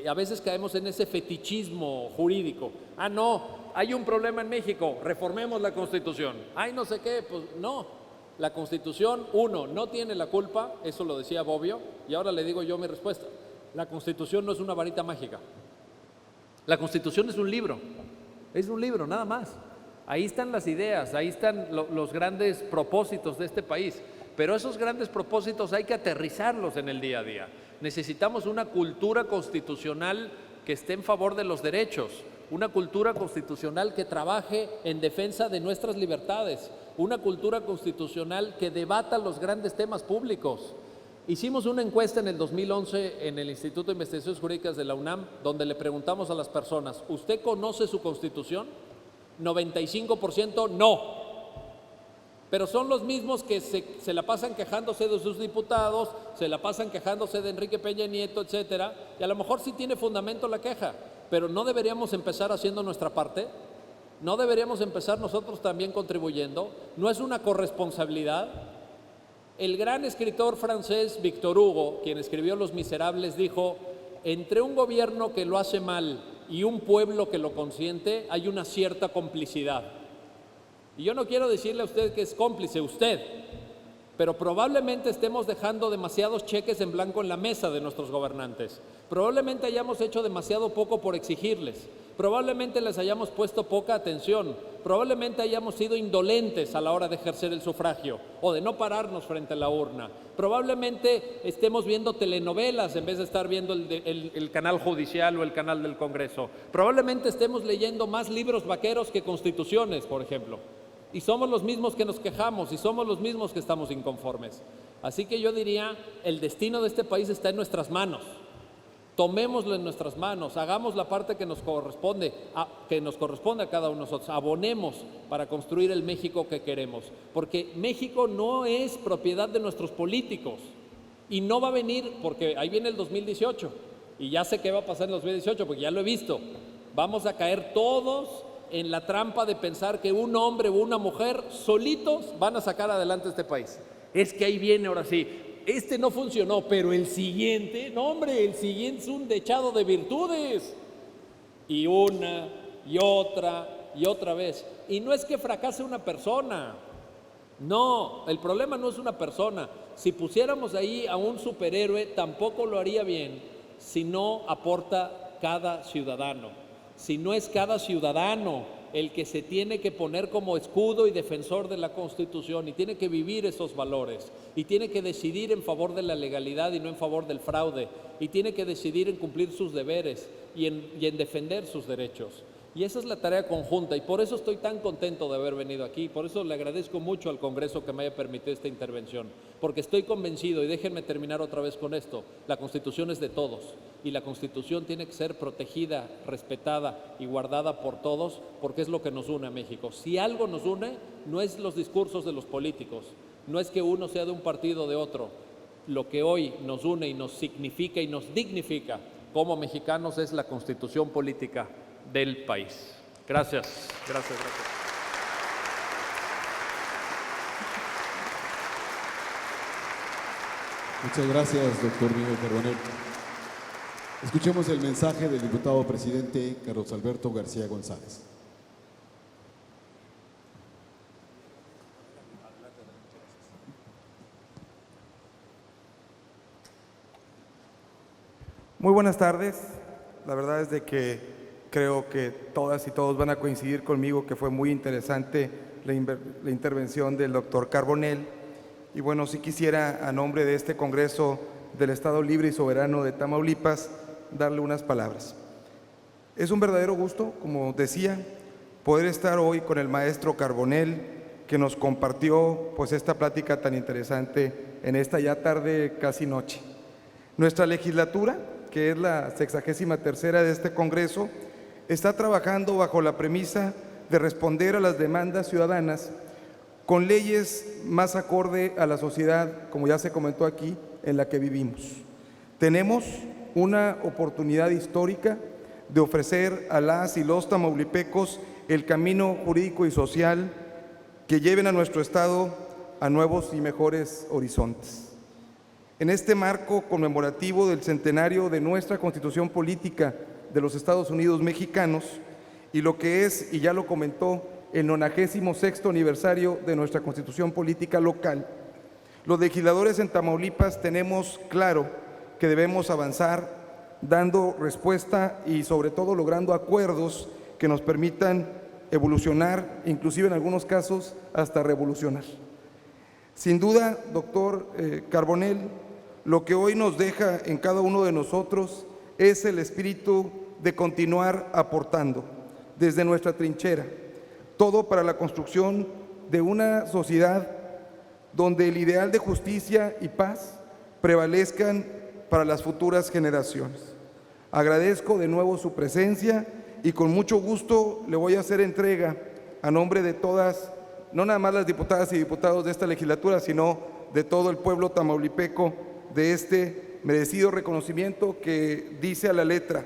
A veces caemos en ese fetichismo jurídico. No, hay un problema en México, reformemos la Constitución. No sé qué, pues no. La Constitución, 1, no tiene la culpa, eso lo decía Bobbio, y ahora le digo yo mi respuesta. La Constitución no es una varita mágica. La Constitución es un libro nada más. Ahí están las ideas, ahí están los grandes propósitos de este país, pero esos grandes propósitos hay que aterrizarlos en el día a día. Necesitamos una cultura constitucional que esté en favor de los derechos, una cultura constitucional que trabaje en defensa de nuestras libertades, una cultura constitucional que debata los grandes temas públicos. Hicimos una encuesta en el 2011 en el Instituto de Investigaciones Jurídicas de la UNAM, donde le preguntamos a las personas, ¿usted conoce su Constitución? 95% no, pero son los mismos que se la pasan quejándose de sus diputados, se la pasan quejándose de Enrique Peña Nieto, etcétera, y a lo mejor sí tiene fundamento la queja, pero ¿no deberíamos empezar haciendo nuestra parte? ¿No deberíamos empezar nosotros también contribuyendo? ¿No es una corresponsabilidad? El gran escritor francés Victor Hugo, quien escribió Los Miserables, dijo, entre un gobierno que lo hace mal y un pueblo que lo consiente, hay una cierta complicidad. Y yo no quiero decirle a usted que es cómplice usted, pero probablemente estemos dejando demasiados cheques en blanco en la mesa de nuestros gobernantes. Probablemente hayamos hecho demasiado poco por exigirles. Probablemente les hayamos puesto poca atención. Probablemente hayamos sido indolentes a la hora de ejercer el sufragio o de no pararnos frente a la urna. Probablemente estemos viendo telenovelas en vez de estar viendo el canal judicial o el canal del Congreso. Probablemente estemos leyendo más libros vaqueros que constituciones, por ejemplo. Y somos los mismos que nos quejamos y somos los mismos que estamos inconformes. Así que yo diría, el destino de este país está en nuestras manos. Tomémoslo en nuestras manos, hagamos la parte que nos corresponde a cada uno de nosotros, abonemos para construir el México que queremos, porque México no es propiedad de nuestros políticos y no va a venir, porque ahí viene el 2018 y ya sé qué va a pasar en el 2018 porque ya lo he visto. Vamos a caer todos en la trampa de pensar que un hombre o una mujer solitos van a sacar adelante este país. Es que ahí viene ahora sí. Este no funcionó, pero el siguiente, no hombre, el siguiente es un dechado de virtudes. Y una, y otra vez. Y no es que fracase una persona. No, el problema no es una persona. Si pusiéramos ahí a un superhéroe, tampoco lo haría bien si no aporta cada ciudadano. Si no es cada ciudadano el que se tiene que poner como escudo y defensor de la Constitución y tiene que vivir esos valores y tiene que decidir en favor de la legalidad y no en favor del fraude y tiene que decidir en cumplir sus deberes y en defender sus derechos. Y esa es la tarea conjunta y por eso estoy tan contento de haber venido aquí, por eso le agradezco mucho al Congreso que me haya permitido esta intervención, porque estoy convencido, y déjenme terminar otra vez con esto, la Constitución es de todos y la Constitución tiene que ser protegida, respetada y guardada por todos, porque es lo que nos une a México. Si algo nos une, no es los discursos de los políticos, no es que uno sea de un partido o de otro, lo que hoy nos une y nos significa y nos dignifica como mexicanos es la Constitución política del país. Gracias. Muchas gracias, doctor Miguel Carbonell. Escuchemos el mensaje del diputado presidente Carlos Alberto García González. Muy buenas tardes. La verdad es de que creo que todas y todos van a coincidir conmigo que fue muy interesante la intervención del doctor Carbonell. Y bueno, sí quisiera, a nombre de este Congreso del Estado Libre y Soberano de Tamaulipas, darle unas palabras. Es un verdadero gusto, como decía, poder estar hoy con el maestro Carbonell, que nos compartió pues esta plática tan interesante en esta ya tarde, casi noche. Nuestra legislatura, que es la 63ª de este Congreso, está trabajando bajo la premisa de responder a las demandas ciudadanas con leyes más acorde a la sociedad, como ya se comentó aquí, en la que vivimos. Tenemos una oportunidad histórica de ofrecer a las y los tamaulipecos el camino jurídico y social que lleven a nuestro Estado a nuevos y mejores horizontes. En este marco conmemorativo del centenario de nuestra Constitución Política de los Estados Unidos Mexicanos y lo que es, y ya lo comentó, el 96º aniversario de nuestra Constitución Política local, los legisladores en Tamaulipas tenemos claro que debemos avanzar dando respuesta y sobre todo logrando acuerdos que nos permitan evolucionar, inclusive en algunos casos hasta revolucionar. Sin duda, doctor Carbonell, lo que hoy nos deja en cada uno de nosotros es el espíritu de continuar aportando desde nuestra trinchera, todo para la construcción de una sociedad donde el ideal de justicia y paz prevalezcan para las futuras generaciones. Agradezco de nuevo su presencia y con mucho gusto le voy a hacer entrega a nombre de todas, no nada más las diputadas y diputados de esta legislatura, sino de todo el pueblo tamaulipeco, de este merecido reconocimiento que dice a la letra: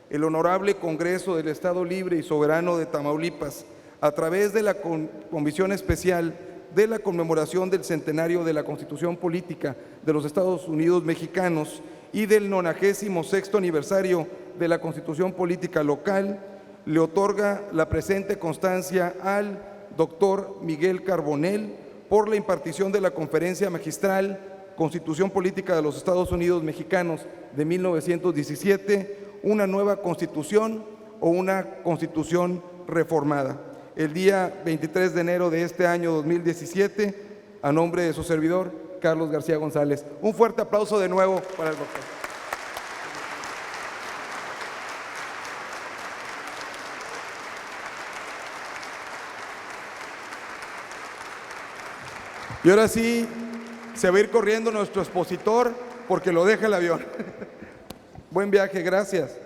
el Honorable Congreso del Estado Libre y Soberano de Tamaulipas, a través de la Comisión Especial de la conmemoración del centenario de la Constitución Política de los Estados Unidos Mexicanos y del 96º aniversario de la Constitución Política local, le otorga la presente constancia al doctor Miguel Carbonell por la impartición de la Conferencia Magistral Constitución Política de los Estados Unidos Mexicanos de 1917, una nueva constitución o una constitución reformada. El día 23 de enero de este año 2017, a nombre de su servidor, Carlos García González. Un fuerte aplauso de nuevo para el doctor. Y ahora sí, se va a ir corriendo nuestro expositor porque lo deja el avión. Buen viaje, gracias.